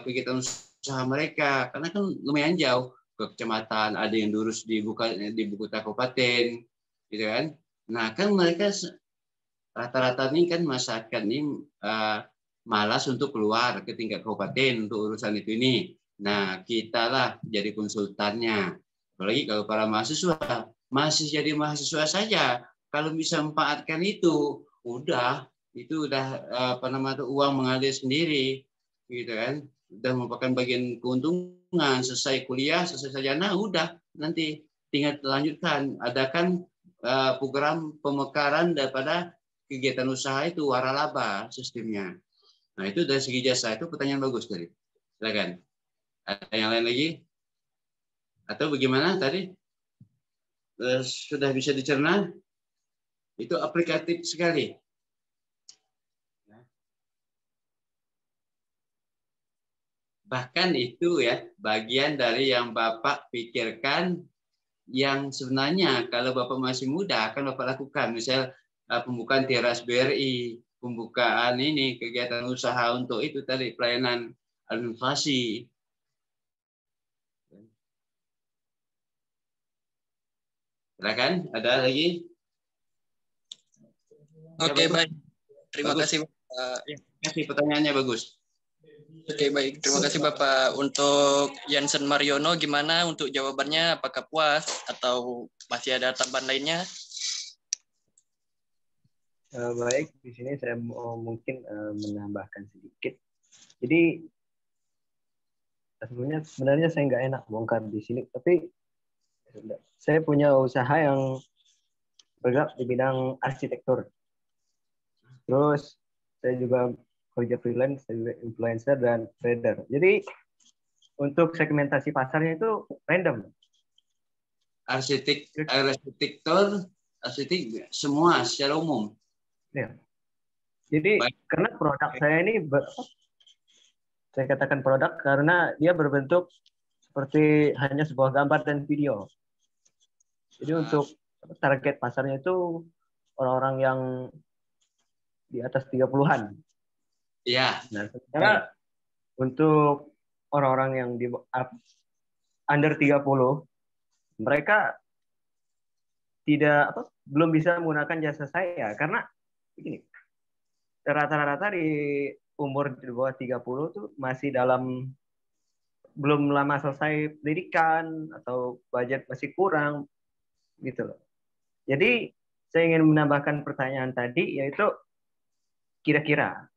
kegiatan usaha mereka, karena kan lumayan jauh ke kecamatan, ada yang diurus di buku kabupaten, gitu kan. Nah kan mereka rata-rata ini kan masyarakat ini malas untuk keluar ke tingkat kabupaten untuk urusan itu ini. Nah kita lah jadi konsultannya. Apalagi kalau para mahasiswa masih jadi mahasiswa saja, kalau bisa manfaatkan itu, itu udah uang mengalir sendiri, gitu kan. Udah merupakan bagian keuntungan. Selesai kuliah, selesai sarjana, udah nanti tinggal lanjutkan. Adakan program pemekaran daripada kegiatan usaha itu waralaba sistemnya. Nah itu dari segi jasa itu pertanyaan bagus tadi. Silakan. Ada yang lain lagi? Atau bagaimana tadi? Sudah bisa dicerna? Itu aplikatif sekali. Bahkan itu ya bagian dari yang Bapak pikirkan yang sebenarnya kalau Bapak masih muda akan Bapak lakukan. Misal pembukaan teras BRI, pembukaan ini kegiatan usaha untuk itu tadi pelayanan administrasi. Silakan, ada lagi? Oke, bagus. baik. Terima Bagus. kasih, Bapak. Terima kasih, pertanyaannya bagus. Oke, baik. Terima kasih, Bapak. Untuk Jansen Mariono, gimana untuk jawabannya? Apakah puas atau masih ada tambahan lainnya? Baik, di sini saya mau mungkin menambahkan sedikit. Jadi sebenarnya saya nggak enak bongkar di sini, tapi saya punya usaha yang bergerak di bidang arsitektur. Terus saya juga kerja freelance, saya juga influencer dan trader. Jadi untuk segmentasi pasarnya itu random. Arsitektur, semua secara umum. Ya. Jadi Baik. karena produk saya ini saya katakan produk karena dia berbentuk seperti hanya sebuah gambar dan video. Jadi untuk target pasarnya itu orang-orang yang di atas 30-an. Iya. Nah, sementara untuk orang-orang yang di under 30, mereka belum bisa menggunakan jasa saya karena begini. Rata-rata di umur di bawah 30 tuh masih belum lama selesai pendidikan atau budget masih kurang gitu loh. Jadi saya ingin menambahkan pertanyaan tadi, yaitu kira-kira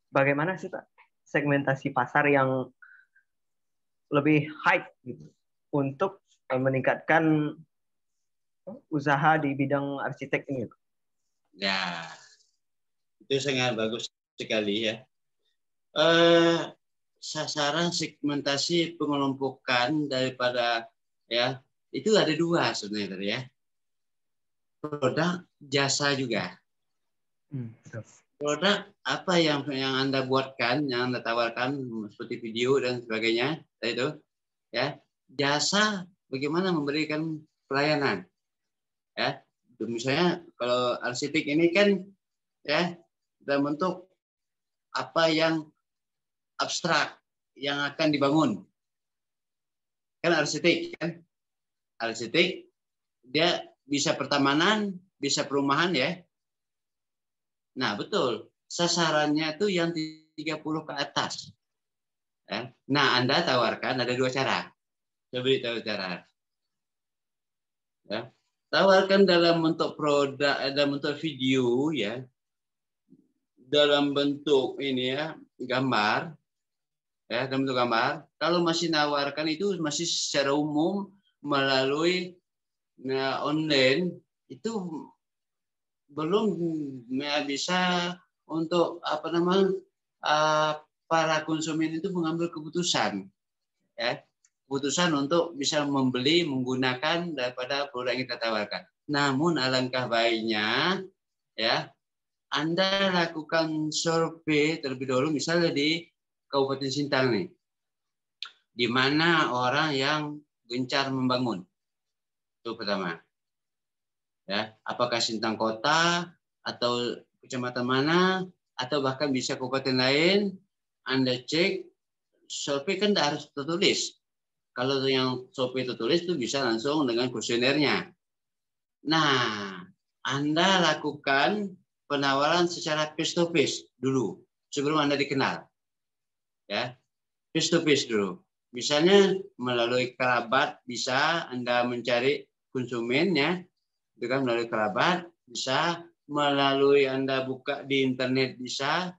bagaimana sih Pak segmentasi pasar yang lebih high gitu untuk meningkatkan usaha di bidang arsitek ini? Ya, itu sangat bagus sekali ya. Sasaran segmentasi pengelompokan daripada ya itu ada dua sebenarnya tadi ya. Produk, jasa juga. Produk apa yang Anda buatkan, yang Anda tawarkan seperti video dan sebagainya, itu ya. Jasa bagaimana memberikan pelayanan. Ya. Misalnya kalau arsitek ini kan ya dalam bentuk apa yang abstrak yang akan dibangun. Kan arsitek kan? Arsitek dia bisa pertamanan, bisa perumahan ya. Nah, betul. Sasarannya itu yang 30 ke atas. Ya. Nah, Anda tawarkan ada dua cara. Coba tahu cara. Ya. Tawarkan dalam bentuk produk, dalam bentuk video ya. Dalam bentuk ini ya, gambar. Ya, dalam bentuk gambar. Kalau masih nawarkan itu masih secara umum melalui online itu belum bisa untuk para konsumen itu mengambil keputusan ya, keputusan untuk bisa membeli menggunakan daripada produk yang kita tawarkan. Namun alangkah baiknya ya Anda lakukan survei terlebih dahulu, misalnya di Kabupaten Sintang nih, di mana orang yang gencar membangun. Itu pertama. Ya, apakah Sintang Kota atau kecamatan mana atau bahkan bisa kabupaten lain, Anda cek. Survei kan tidak harus tertulis. Kalau yang survei tertulis itu bisa langsung dengan kuesionernya. Nah, Anda lakukan penawaran secara face to face dulu sebelum Anda dikenal. Ya, face to face dulu. Misalnya melalui kerabat bisa Anda mencari konsumen ya. Dengan melalui kerabat, bisa melalui Anda buka di internet, bisa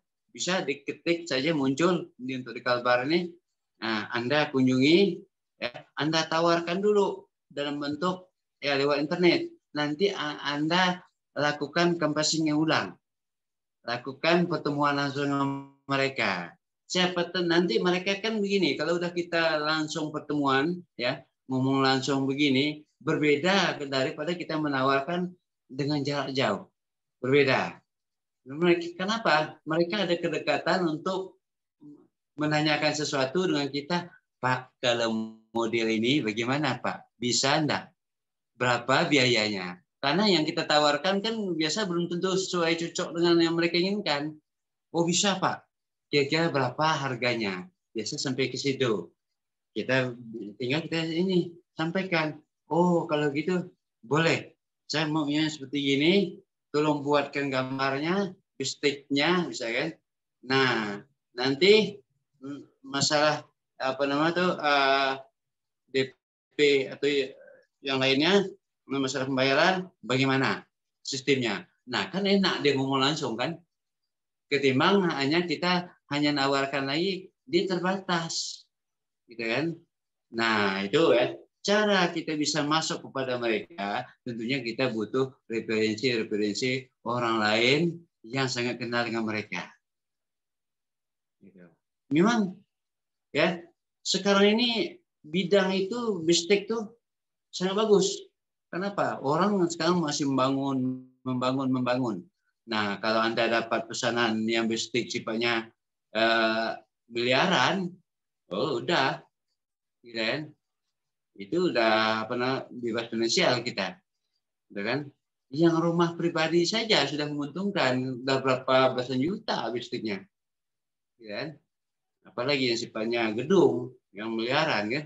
diketik saja muncul untuk di Kalbar ini. Nah, Anda kunjungi, ya, Anda tawarkan dulu dalam bentuk ya lewat internet. Nanti Anda lakukan canvassing yang ulang, lakukan pertemuan langsung dengan mereka. Siapa nanti mereka kan begini, kalau udah kita langsung pertemuan, ya ngomong langsung begini. Berbeda daripada kita menawarkan dengan jarak jauh. Berbeda. Kenapa? Mereka ada kedekatan untuk menanyakan sesuatu dengan kita. Pak, kalau model ini bagaimana Pak? Bisa enggak? Berapa biayanya? Karena yang kita tawarkan kan biasa belum tentu sesuai cocok dengan yang mereka inginkan. Oh bisa Pak. Kira-kira berapa harganya? Biasa sampai ke situ. Kita ini sampaikan. Oh, kalau gitu boleh. Saya maunya seperti gini. tolong buatkan gambarnya, bistiknya, bisa kan? Nah, nanti masalah apa namanya tuh DP atau yang lainnya, masalah pembayaran, bagaimana sistemnya? Nah, kan enak dia ngomong langsung kan? Ketimbang hanya kita hanya nawarkan lagi, dia terbatas, gitu kan? Nah, itu ya. Cara kita bisa masuk kepada mereka, tentunya kita butuh referensi orang lain yang sangat kenal dengan mereka. Memang ya sekarang ini bidang itu bistik tuh sangat bagus. Kenapa? Orang sekarang masih membangun. Nah, kalau Anda dapat pesanan yang bistik sifatnya miliaran, oh udah, kan? Itu udah bebas finansial kita, udah kan? Yang rumah pribadi saja sudah menguntungkan, udah berapa belasan juta bistiknya, kan? Apalagi yang sifatnya gedung yang miliaran, kan?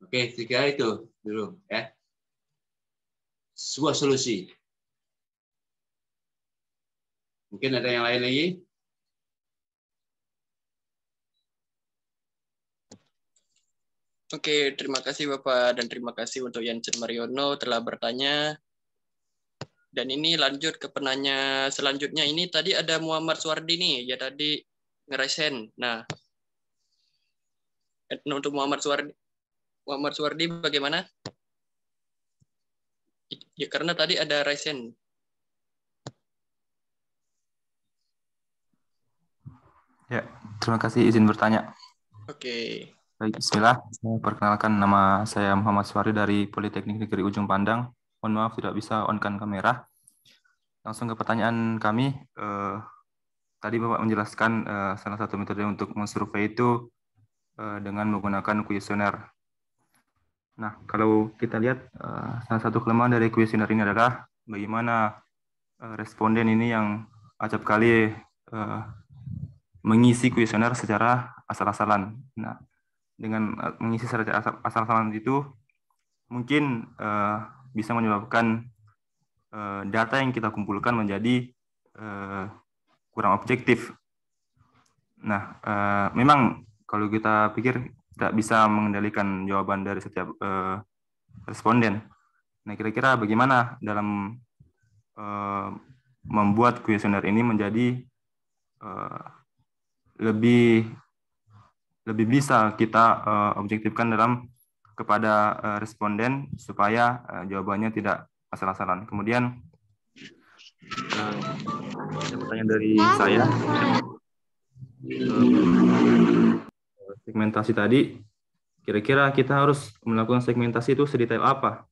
Oke, saya kira itu dulu ya. Sebuah solusi. Mungkin ada yang lain lagi? Oke, terima kasih Bapak dan terima kasih untuk Yanchen Mariono telah bertanya. Dan ini lanjut ke penanya selanjutnya. Ini tadi ada Muhammad Suwardi nih, ya tadi ngeresen. Nah, untuk Muhammad Suwardi bagaimana? Ya karena tadi ada resen. Ya, terima kasih izin bertanya. Oke. Baik, bismillah. Perkenalkan, nama saya Muhammad Suwardi dari Politeknik Negeri Ujung Pandang. Mohon maaf tidak bisa on-kan kamera. Langsung ke pertanyaan kami. Tadi Bapak menjelaskan salah satu metode untuk mensurvei itu dengan menggunakan kuesioner. Nah, kalau kita lihat salah satu kelemahan dari kuesioner ini adalah bagaimana responden ini yang acap kali mengisi kuesioner secara asal-asalan. Nah, dengan mengisi secara asal-asalan itu mungkin bisa menyebabkan data yang kita kumpulkan menjadi kurang objektif. Nah, memang kalau kita pikir tidak bisa mengendalikan jawaban dari setiap responden. Nah, kira-kira bagaimana dalam membuat kuesioner ini menjadi lebih bisa kita objektifkan kepada responden supaya jawabannya tidak asal-asalan. Kemudian ada pertanyaan dari saya. Segmentasi tadi, kira-kira kita harus melakukan segmentasi itu sedetail apa?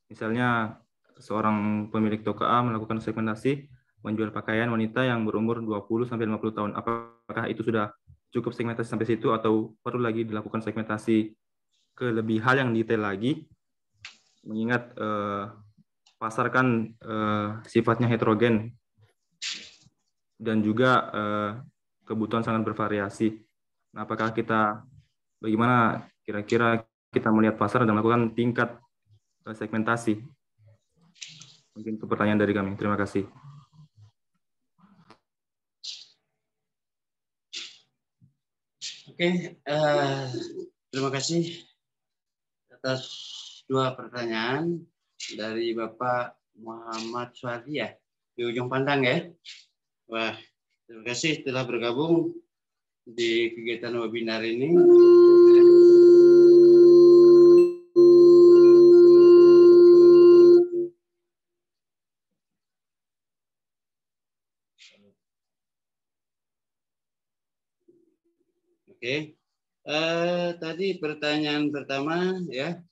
Misalnya seorang pemilik toko A melakukan segmentasi menjual pakaian wanita yang berumur 20-50 tahun. Apakah itu sudah cukup segmentasi sampai situ atau perlu lagi dilakukan segmentasi ke lebih hal yang detail lagi? Mengingat pasar kan sifatnya heterogen dan juga kebutuhan sangat bervariasi. Nah, apakah bagaimana kira-kira kita melihat pasar dan melakukan tingkat segmentasi? Mungkin itu pertanyaan dari kami. Terima kasih. Oke, terima kasih atas dua pertanyaan dari Bapak Muhammad Suwardi ya, di Ujung Pandang ya. Wah, terima kasih telah bergabung di kegiatan webinar ini. Oke, tadi pertanyaan pertama ya.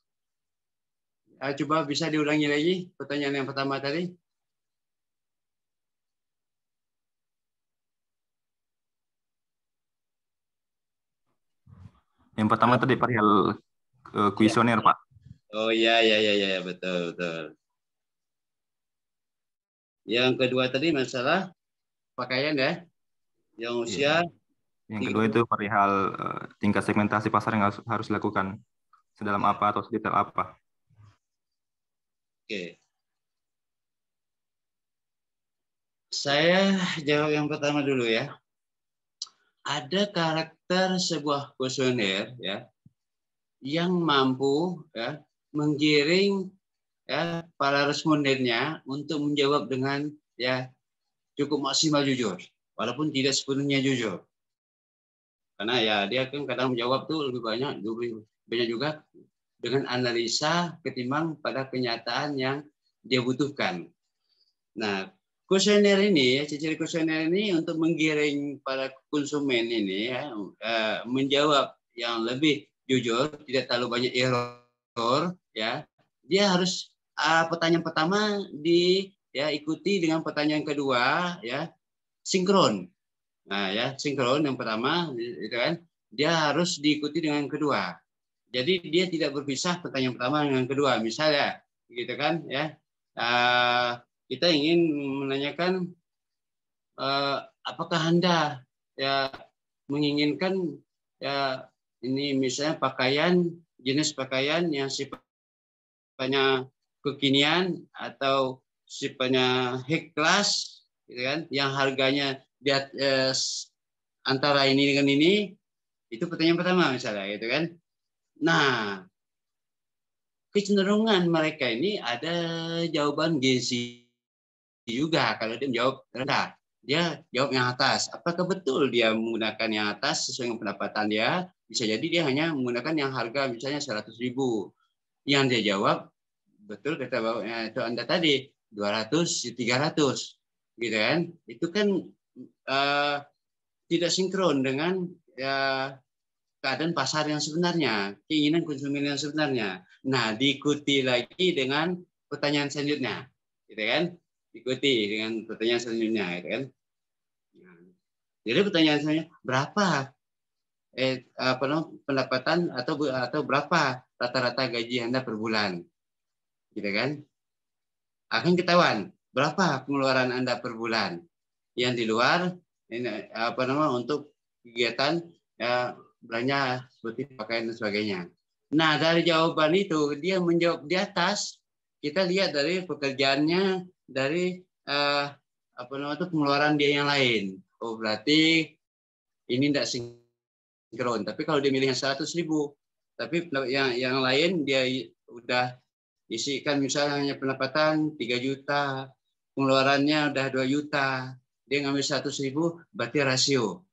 Coba bisa diulangi lagi pertanyaan yang pertama tadi. Yang pertama tadi perihal kuesioner, Pak. Oh iya, betul. Yang kedua tadi masalah pakaian ya, yang usia. Yang kedua itu perihal tingkat segmentasi pasar yang harus dilakukan. Sedalam apa atau sedetail apa? Oke. Saya jawab yang pertama dulu ya. Ada karakter sebuah kuesioner ya yang mampu ya menggiring ya para respondennya untuk menjawab dengan ya cukup maksimal jujur, walaupun tidak sepenuhnya jujur. Karena ya dia kan kadang menjawab tuh lebih banyak juga dengan analisa ketimbang pada kenyataan yang dia butuhkan. Nah, kuesioner ini, ciri kuesioner ini untuk menggiring para konsumen ini ya, menjawab yang lebih jujur, tidak terlalu banyak error, ya. Dia harus pertanyaan pertama ikuti dengan pertanyaan kedua, ya, sinkron. Nah, ya, sinkron yang pertama, itu kan, dia harus diikuti dengan kedua. Jadi dia tidak berpisah pertanyaan pertama dengan kedua. Misalnya, gitu kan, ya. Kita ingin menanyakan apakah Anda ya menginginkan ya ini misalnya jenis pakaian yang sifatnya kekinian atau sifatnya high class, gitu kan, yang harganya antara ini dengan ini, itu pertanyaan pertama misalnya, gitu kan. Nah, kecenderungan mereka ini ada jawaban gengsi juga. Kalau dia menjawab rendah, dia jawab yang atas. Apakah betul dia menggunakan yang atas sesuai dengan pendapatan dia? Bisa jadi dia hanya menggunakan yang harga misalnya 100.000. Yang dia jawab betul kata itu Anda tadi 200, 300, gitu kan? Itu kan tidak sinkron dengan keadaan pasar yang sebenarnya, keinginan konsumen yang sebenarnya. Nah, diikuti lagi dengan pertanyaan selanjutnya, gitu kan? Ikuti dengan pertanyaan selanjutnya, gitu kan? Jadi pertanyaan selanjutnya, berapa pendapatan atau berapa rata-rata gaji Anda per bulan, gitu kan? Akan ketahuan berapa pengeluaran Anda per bulan yang di luar ini untuk kegiatan belanja seperti pakaian dan sebagainya. Nah, dari jawaban itu dia menjawab di atas. Kita lihat dari pekerjaannya, dari pengeluaran dia yang lain. Oh, berarti ini tidak sinkron. Tapi kalau dia milih yang 100.000, tapi yang lain dia udah isikan misalnya hanya pendapatan 3 juta, pengeluarannya udah 2 juta, dia ngambil 100.000, berarti rasio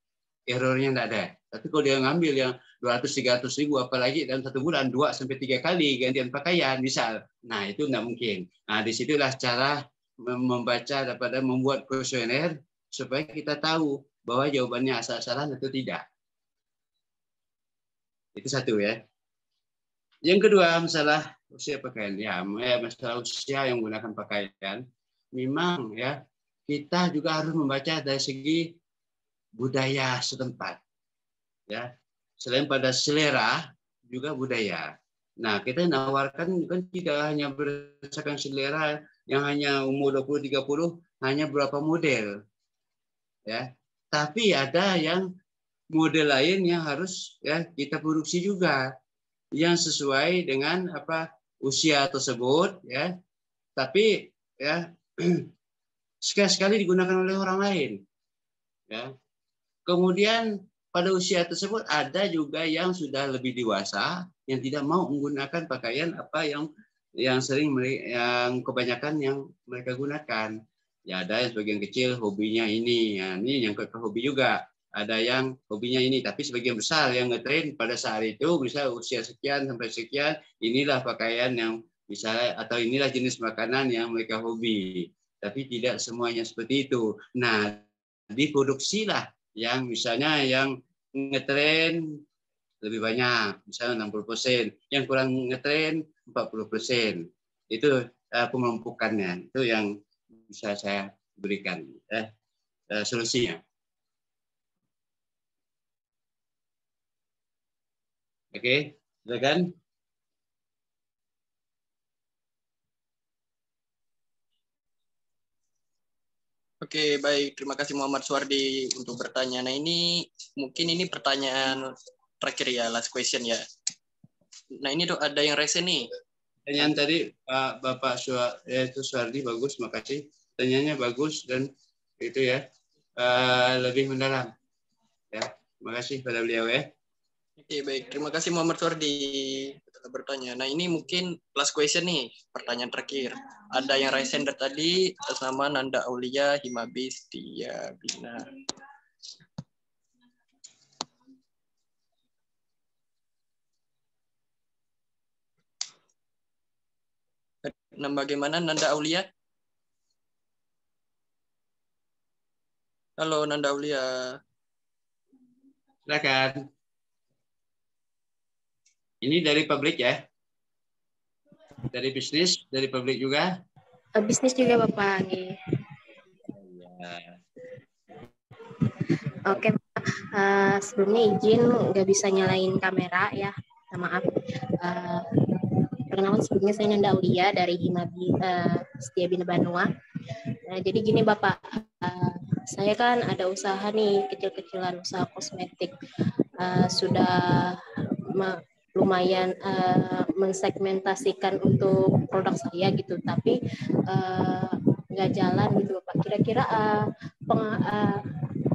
errornya tidak ada. Tapi kalau dia ngambil yang 200-300.000, apalagi dalam 1 bulan 2-3 kali gantian pakaian misal, nah itu tidak mungkin. Nah, disitulah cara membaca daripada membuat kuesioner supaya kita tahu bahwa jawabannya asal-asalan atau tidak. Itu satu ya. Yang kedua, masalah usia pakaian. Ya, masalah usia yang menggunakan pakaian. Memang ya, kita juga harus membaca dari segi budaya setempat. Ya, selain pada selera, juga budaya. Nah, kita menawarkan kan tidak hanya berdasarkan selera yang hanya umur 20-30, hanya beberapa model. Ya, tapi ada yang model lain yang harus ya kita produksi juga, yang sesuai dengan usia tersebut ya, tapi ya sekali-sekali digunakan oleh orang lain ya. Kemudian pada usia tersebut ada juga yang sudah lebih dewasa yang tidak mau menggunakan pakaian yang sering yang kebanyakan yang mereka gunakan. Ya, ada yang sebagian kecil hobinya ini, ya, ini yang ke hobi juga. Ada yang hobinya ini, tapi sebagian besar yang ngetrain pada saat itu, misal usia sekian sampai sekian, inilah pakaian yang misalnya, atau inilah jenis makanan yang mereka hobi. Tapi tidak semuanya seperti itu. Nah, diproduksilah yang misalnya yang ngetren lebih banyak, misalnya 60%, yang kurang ngetren 40%. Itu pengelompokannya, itu yang bisa saya berikan solusinya. Oke, silakan. Oke, baik. Terima kasih Muhammad Suwardi untuk bertanya. Nah, mungkin ini pertanyaan terakhir ya, last question ya. Nah, ini Dok, ada yang rese nih. Pertanyaan tadi Bapak Suwardi bagus, makasih. Pertanyaannya bagus dan itu ya lebih mendalam. Ya, terima kasih pada beliau ya. Oke, baik. Terima kasih Muhammad Sordi telah bertanya. Nah, ini mungkin last question nih, pertanyaan terakhir. Ada yang raise hand tadi, atas nama Nanda Aulia Himabis Tia Bina. Nah, bagaimana Nanda Aulia? Halo Nanda Aulia. Silakan. Ini dari publik ya? Dari bisnis, dari publik juga? Bisnis juga Bapak. Oke, sebelumnya izin nggak bisa nyalain kamera ya, maaf. Perkenalan, sebelumnya saya Nanda Aulia dari Himabi Setia Bina Banua. Nah, jadi gini Bapak, saya kan ada usaha nih, kecil-kecilan usaha kosmetik. Sudah lumayan mensegmentasikan untuk produk saya gitu, tapi nggak jalan gitu Bapak. Kira-kira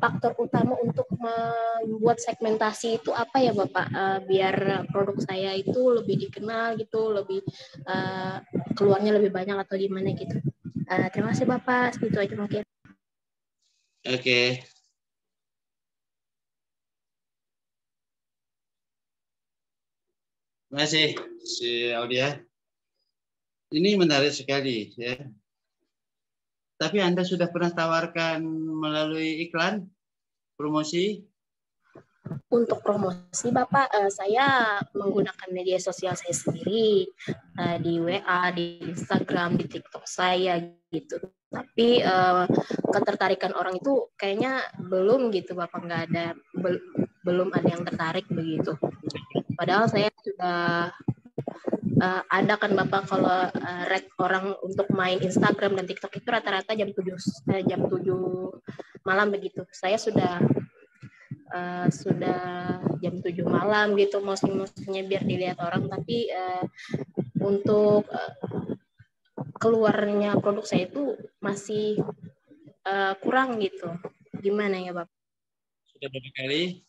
faktor utama untuk membuat segmentasi itu apa ya Bapak, biar produk saya itu lebih dikenal gitu, lebih keluarnya lebih banyak atau gimana gitu. Terima kasih Bapak, segitu aja mungkin. Oke. Terima kasih si Aulia. Ini menarik sekali ya. Tapi Anda sudah pernah tawarkan melalui iklan, promosi? Untuk promosi Bapak, saya menggunakan media sosial saya sendiri, di WA, di Instagram, di TikTok saya gitu. Tapi ketertarikan orang itu kayaknya belum gitu Bapak, nggak ada, belum ada yang tertarik begitu. Padahal saya sudah ada kan Bapak, kalau rate orang untuk main Instagram dan TikTok itu rata-rata jam 7 malam begitu. Saya sudah jam 7 malam gitu posting-postingnya biar dilihat orang, tapi untuk keluarnya produk saya itu masih kurang gitu. Gimana ya Bapak? Sudah berapa kali?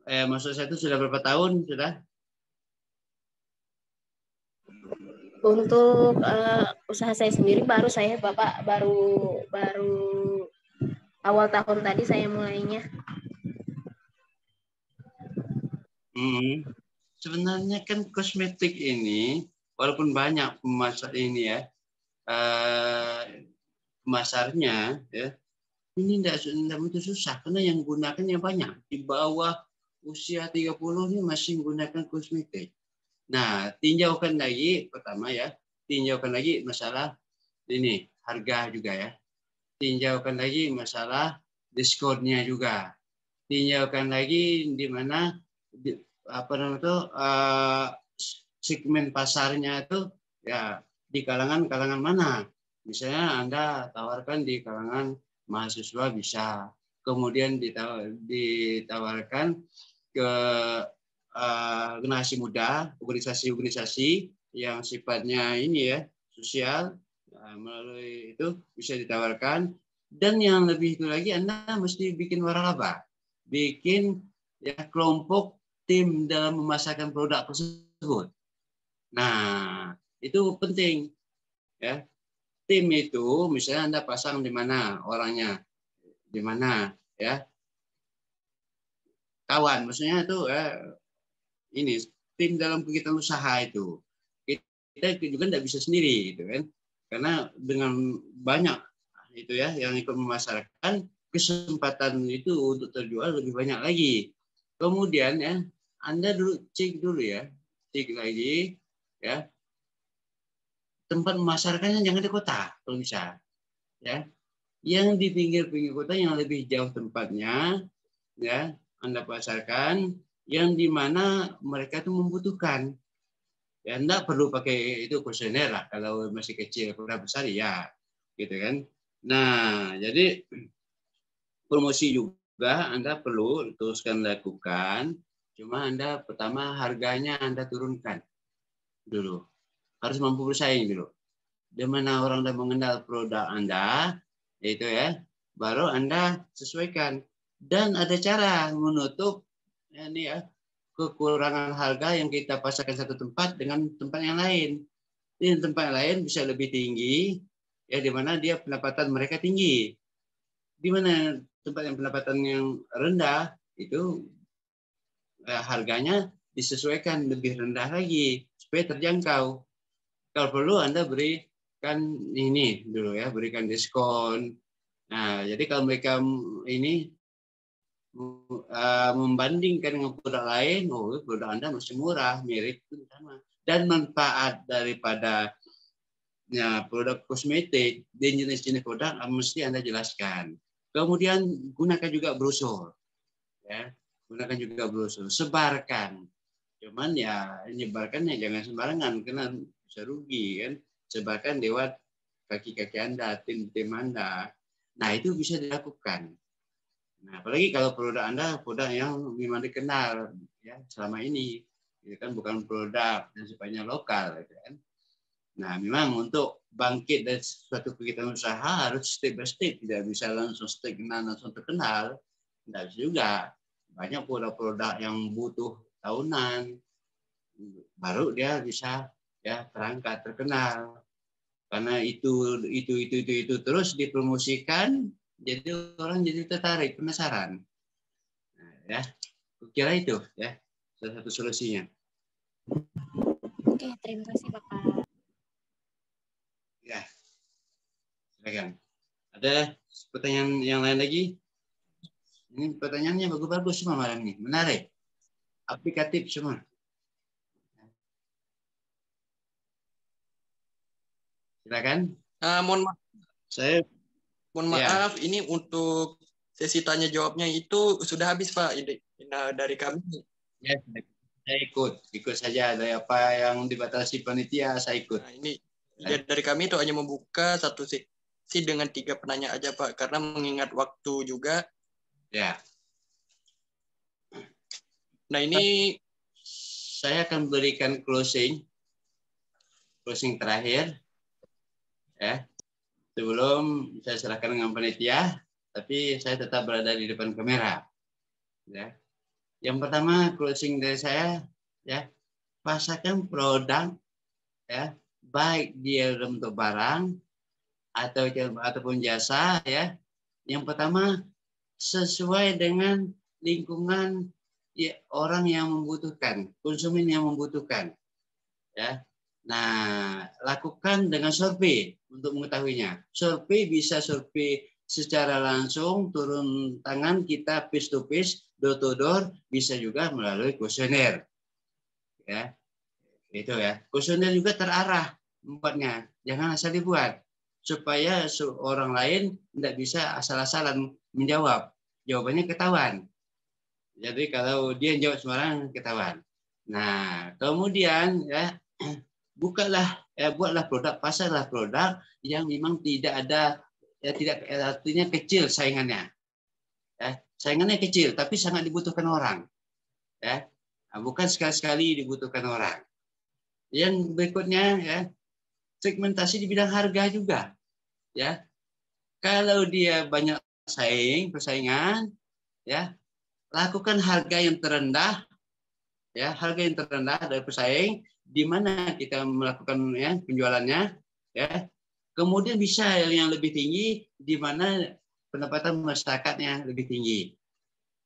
Maksud saya itu sudah berapa tahun sudah? Untuk usaha saya sendiri baru saya Bapak, baru awal tahun tadi saya mulainya. Sebenarnya kan kosmetik ini, walaupun banyak pemasar ini ya, pemasarnya ya, ini tidak begitu susah karena yang gunakannya banyak. Di bawah usia 30 ini masih menggunakan kosmetik. Nah, tinjaukan lagi pertama ya, tinjaukan lagi masalah ini harga juga ya. Tinjaukan lagi masalah diskonnya juga. Tinjaukan lagi di mana segmen pasarnya itu ya di kalangan mana. Misalnya Anda tawarkan di kalangan mahasiswa bisa, kemudian ditawarkan ke generasi muda, organisasi-organisasi yang sifatnya ini ya sosial, melalui itu bisa ditawarkan. Dan yang lebih itu lagi, Anda mesti bikin waralaba, bikin ya kelompok tim dalam memasarkan produk tersebut. Nah, itu penting ya. Tim itu misalnya Anda pasang di mana orangnya, di mana ya, kawan, maksudnya itu ini tim dalam kegiatan usaha itu. Kita juga tidak bisa sendiri gitu kan, karena dengan banyak itu ya yang ikut memasarkan, kesempatan itu untuk terjual lebih banyak lagi. Kemudian ya Anda cek dulu ya, cek lagi ya tempat memasarkannya, jangan di kota kalau bisa ya, yang di pinggir-pinggir kota yang lebih jauh tempatnya ya Anda pasarkan, yang di mana mereka itu membutuhkan. Ya, enggak perlu pakai itu kuesioner lah kalau masih kecil, kalau besar ya, gitu kan. Nah, jadi promosi juga Anda perlu teruskan lakukan. Cuma Anda pertama harganya Anda turunkan dulu, harus mampu bersaing dulu. di mana orang sudah mengenal produk Anda, itu ya, baru Anda sesuaikan. Dan ada cara menutup ini ya, kekurangan harga yang kita pasarkan satu tempat dengan tempat yang lain. Di tempat yang lain bisa lebih tinggi, ya di mana dia pendapatan mereka tinggi. Di mana tempat yang pendapatan yang rendah itu harganya disesuaikan lebih rendah lagi supaya terjangkau. Kalau perlu Anda berikan ini dulu ya, berikan diskon. Nah, jadi kalau mereka ini membandingkan dengan produk lain, oh produk Anda masih murah, mirip pun sama. Dan manfaat daripada produk kosmetik dan jenis-jenis produk mesti Anda jelaskan. Kemudian gunakan juga brosur, ya, gunakan juga brosur, sebarkan. Cuman ya nyebarkannya jangan sembarangan karena bisa rugi kan. Sebarkan lewat kaki-kaki Anda, tim-tim Anda. Nah itu bisa dilakukan. Nah, apalagi kalau produk Anda produk yang memang dikenal ya selama ini, itu kan bukan produk yang sifatnya lokal, gitu kan. Nah, memang untuk bangkit dari suatu kegiatan usaha harus step by step, tidak bisa langsung langsung terkenal, tidak bisa juga. Banyak produk-produk yang butuh tahunan, baru dia bisa ya terangkat terkenal. Karena itu terus dipromosikan. Jadi orang jadi tertarik, penasaran. Nah, ya, kira itu ya salah satu solusinya. Oke, terima kasih Bapak. Ya, silakan. Ada pertanyaan yang lain lagi? Ini pertanyaannya bagus-bagus semua malam ini, menarik, aplikatif semua. Silakan. Mohon maaf, Ya. ini untuk sesi tanya jawabnya itu sudah habis Pak dari kami. Ya, saya ikut saja. Ada apa yang dibatasi panitia, saya ikut. Nah, ini dari kami itu hanya membuka satu sesi dengan 3 penanya aja Pak, karena mengingat waktu juga. Ya. Nah ini saya akan berikan closing terakhir, ya. Sebelum saya serahkan dengan panitia, tapi saya tetap berada di depan kamera. Ya. Yang pertama closing dari saya, ya, pasarkan produk, ya, baik dia dalam bentuk barang ataupun jasa, ya. Yang pertama sesuai dengan lingkungan ya, orang yang membutuhkan, konsumen yang membutuhkan, ya. Nah, lakukan dengan survei untuk mengetahuinya. Survei bisa survei secara langsung, turun tangan kita face to face, door to door, bisa juga melalui kuesioner. Ya, itu ya. Kuesioner juga terarah membuatnya. Jangan asal dibuat supaya orang lain tidak bisa asal-asalan menjawab. Jawabannya ketahuan. Jadi kalau dia jawab sembarangan ketahuan. Nah, kemudian ya buatlah produk, pasarlah produk yang memang tidak ada ya tidak artinya kecil saingannya. Ya, saingannya kecil tapi sangat dibutuhkan orang. Ya. Nah, bukan sekali-sekali dibutuhkan orang. Yang berikutnya ya, segmentasi di bidang harga juga. Ya. Kalau dia banyak persaingan ya, lakukan harga yang terendah, ya, harga yang terendah dari pesaing, di mana kita melakukan ya, penjualannya, ya. Kemudian bisa yang lebih tinggi, di mana pendapatan masyarakatnya lebih tinggi.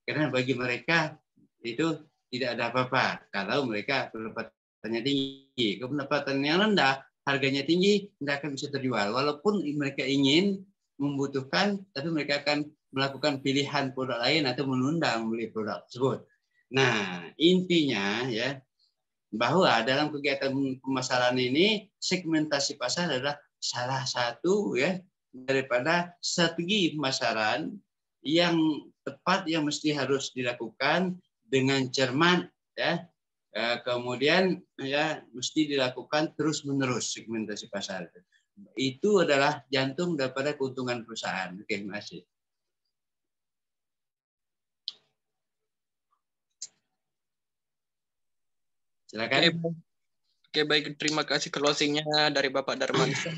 Karena bagi mereka itu tidak ada apa-apa kalau mereka pendapatannya tinggi. Kalau pendapatan yang rendah, harganya tinggi, tidak akan bisa terjual. Walaupun mereka ingin membutuhkan, tapi mereka akan melakukan pilihan produk lain atau menunda membeli produk tersebut. Nah, intinya ya bahwa dalam kegiatan pemasaran ini segmentasi pasar adalah salah satu ya daripada strategi pemasaran yang tepat yang mesti harus dilakukan dengan cermat ya. Kemudian ya mesti dilakukan terus-menerus segmentasi pasar. Itu adalah jantung daripada keuntungan perusahaan. Oke, terima kasih. Silakan. Oke, baik. Terima kasih closingnya dari Bapak Darmansyah.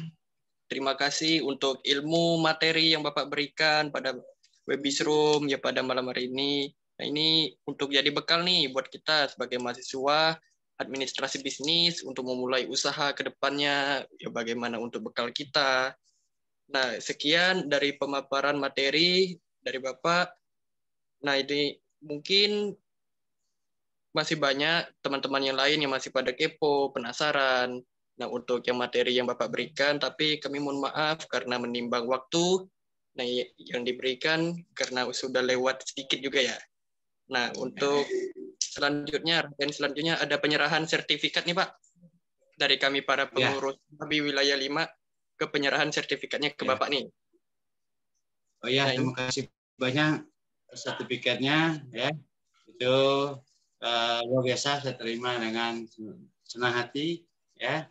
terima kasih untuk ilmu materi yang Bapak berikan pada Webisroom ya pada malam hari ini. Nah, ini untuk jadi bekal nih buat kita sebagai mahasiswa administrasi bisnis untuk memulai usaha ke depannya, ya bagaimana untuk bekal kita. Nah, sekian dari pemaparan materi dari Bapak. Nah, ini mungkin masih banyak teman-teman yang lain yang masih pada kepo, penasaran. Nah, untuk yang materi yang Bapak berikan, tapi kami mohon maaf karena menimbang waktu nah, yang diberikan karena sudah lewat sedikit juga ya. Nah, untuk selanjutnya, dan selanjutnya ada penyerahan sertifikat nih Pak, dari kami para pengurus di wilayah 5 ke penyerahan sertifikatnya ke Bapak nih. Oh ya, terima kasih banyak sertifikatnya ya. Itu luar biasa, saya terima dengan senang hati ya.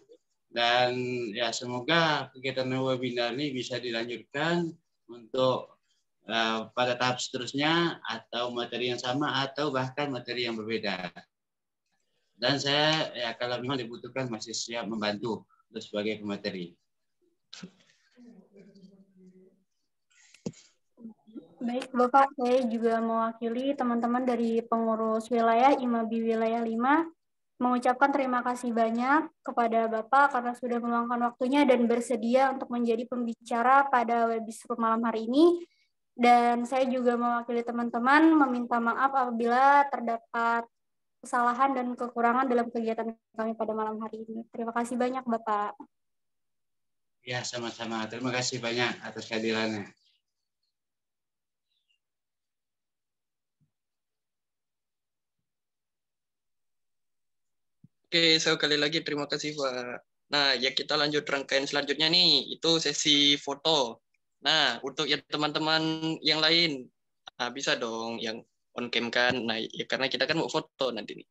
Dan ya semoga kegiatan webinar ini bisa dilanjutkan untuk pada tahap seterusnya atau materi yang sama atau bahkan materi yang berbeda. Dan saya ya kalau memang dibutuhkan masih siap membantu untuk sebagai pemateri. Baik, Bapak, saya juga mewakili teman-teman dari pengurus wilayah IMABI Wilayah 5 mengucapkan terima kasih banyak kepada Bapak karena sudah meluangkan waktunya dan bersedia untuk menjadi pembicara pada Webisroom malam hari ini. Dan saya juga mewakili teman-teman meminta maaf apabila terdapat kesalahan dan kekurangan dalam kegiatan kami pada malam hari ini. Terima kasih banyak, Bapak. Ya, sama-sama. Terima kasih banyak atas kehadirannya. Oke, sekali lagi terima kasih Pak. Nah, ya kita lanjut rangkaian selanjutnya nih, itu sesi foto. Nah, untuk ya teman-teman yang lain, bisa dong yang on cam kan. Nah, ya karena kita kan mau foto nanti nih.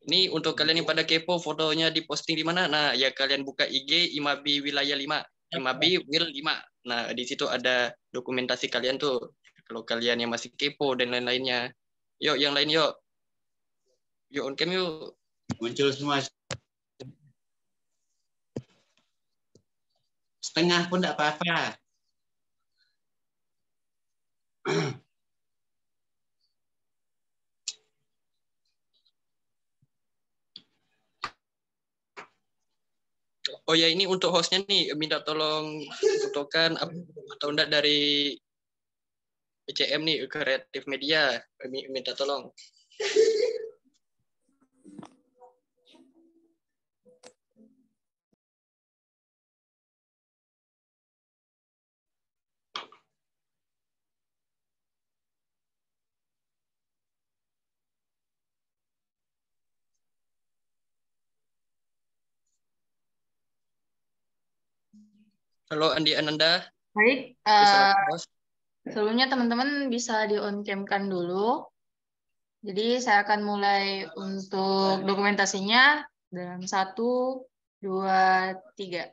Ini untuk kalian yang pada kepo fotonya diposting di mana? Nah, ya kalian buka IG IMABI Wilayah 5. IMABI Wil 5. Nah, di situ ada dokumentasi kalian tuh. Kalau kalian yang masih kepo dan lain-lainnya. Yuk, yang lain yuk. Yuk on cam yuk. Muncul semua. Setengah pun tidak apa-apa. Oh ya, ini untuk hostnya nih, minta tolong fotokan atau enggak dari ECM nih, Kreatif Media, minta tolong. Halo Andi Ananda. Baik, sebelumnya teman-teman bisa di-on-cam-kan dulu. Jadi saya akan mulai untuk dokumentasinya dalam 1, 2, 3.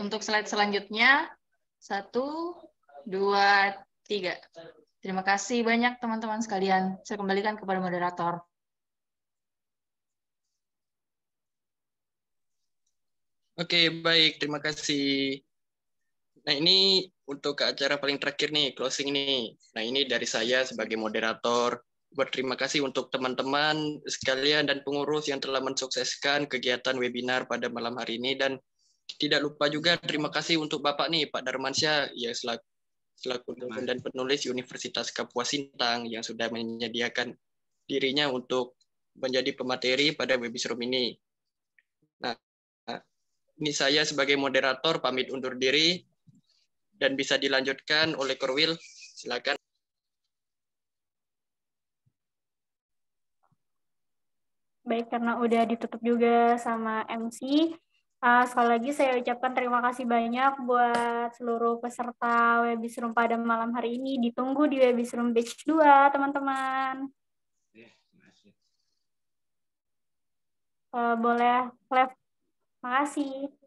Untuk slide selanjutnya 1, 2, 3. Terima kasih banyak teman-teman sekalian. Saya kembalikan kepada moderator. Oke, baik. Terima kasih. Nah, ini untuk ke acara paling terakhir nih, closing nih. Nah, ini dari saya sebagai moderator. Berterima kasih untuk teman-teman sekalian dan pengurus yang telah mensukseskan kegiatan webinar pada malam hari ini. Dan tidak lupa juga terima kasih untuk Bapak nih, Pak Darmansyah, yang selaku dosen dan penulis Universitas Kapuas Sintang yang sudah menyediakan dirinya untuk menjadi pemateri pada Webisroom ini. Nah, ini saya sebagai moderator pamit undur diri dan bisa dilanjutkan oleh Korwil. Silakan. Baik, karena udah ditutup juga sama MC, sekali lagi saya ucapkan terima kasih banyak buat seluruh peserta Webisroom pada malam hari ini. Ditunggu di Webisroom Batch 2, teman-teman. Boleh live. Makasih.